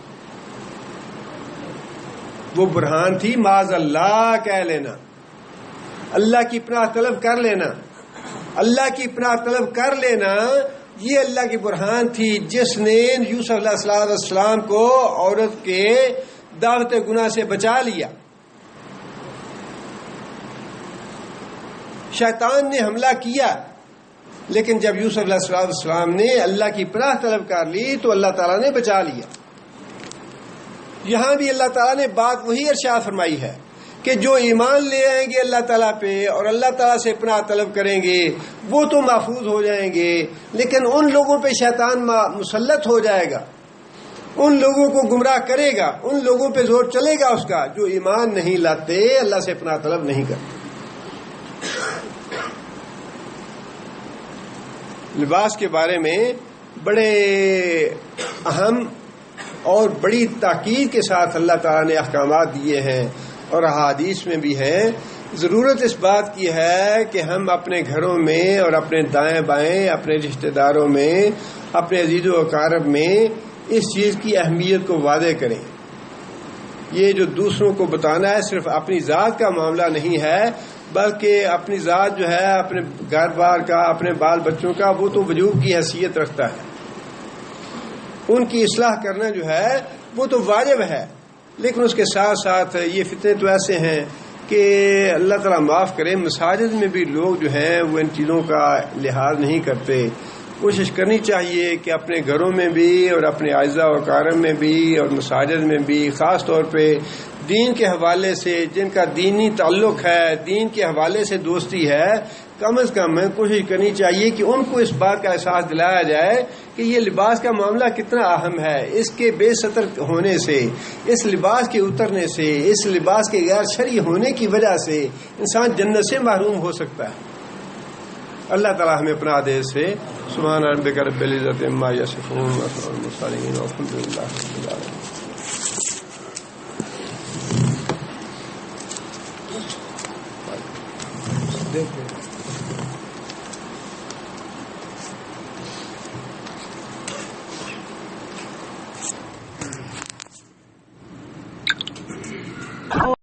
وہ برہان تھی معاذ اللہ کہہ لینا، اللہ کی پناہ طلب کر لینا، اللہ کی پناہ طلب کر لینا، یہ اللہ کی برہان تھی جس نے یوسف علیہ السلام کو عورت کے دعوت گناہ سے بچا لیا۔ شیطان نے حملہ کیا، لیکن جب یوسف علیہ السلام نے اللہ کی پناہ طلب کر لی تو اللہ تعالیٰ نے بچا لیا۔ یہاں بھی اللہ تعالیٰ نے بات وہی ارشاد فرمائی ہے کہ جو ایمان لے آئیں گے اللہ تعالیٰ پہ اور اللہ تعالیٰ سے پناہ طلب کریں گے وہ تو محفوظ ہو جائیں گے، لیکن ان لوگوں پہ شیطان مسلط ہو جائے گا، ان لوگوں کو گمراہ کرے گا، ان لوگوں پہ زور چلے گا اس کا جو ایمان نہیں لاتے، اللہ سے پناہ طلب نہیں کرتے۔ لباس کے بارے میں بڑے اہم اور بڑی تاکید کے ساتھ اللہ تعالیٰ نے احکامات دیے ہیں اور احادیث میں بھی ہیں۔ ضرورت اس بات کی ہے کہ ہم اپنے گھروں میں اور اپنے دائیں بائیں، اپنے رشتہ داروں میں، اپنے عزیز و اقارب میں اس چیز کی اہمیت کو واضح کریں۔ یہ جو دوسروں کو بتانا ہے صرف اپنی ذات کا معاملہ نہیں ہے، بلکہ اپنی ذات جو ہے اپنے گھر بار کا، اپنے بال بچوں کا، وہ تو وجوب کی حیثیت رکھتا ہے، ان کی اصلاح کرنا جو ہے وہ تو واجب ہے، لیکن اس کے ساتھ ساتھ یہ فتنے تو ایسے ہیں کہ اللہ تعالیٰ معاف کرے، مساجد میں بھی لوگ جو ہیں وہ ان چیزوں کا لحاظ نہیں کرتے۔ کوشش کرنی چاہیے کہ اپنے گھروں میں بھی اور اپنے اعزاء و اقارب میں بھی اور مساجد میں بھی خاص طور پہ دین کے حوالے سے جن کا دینی تعلق ہے، دین کے حوالے سے دوستی ہے، کم از کم کوشش کرنی چاہیے کہ ان کو اس بات کا احساس دلایا جائے کہ یہ لباس کا معاملہ کتنا اہم ہے۔ اس کے بے ستر ہونے سے، اس لباس کے اترنے سے، اس لباس کے غیر شرعی ہونے کی وجہ سے انسان جنت سے محروم ہو سکتا ہے۔ اللہ تعالیٰ ہمیں پناہ دے سے۔ سبحان ربک رب العزت عما یصفون وسلام علی المرسلین والحمد للہ رب العالمین۔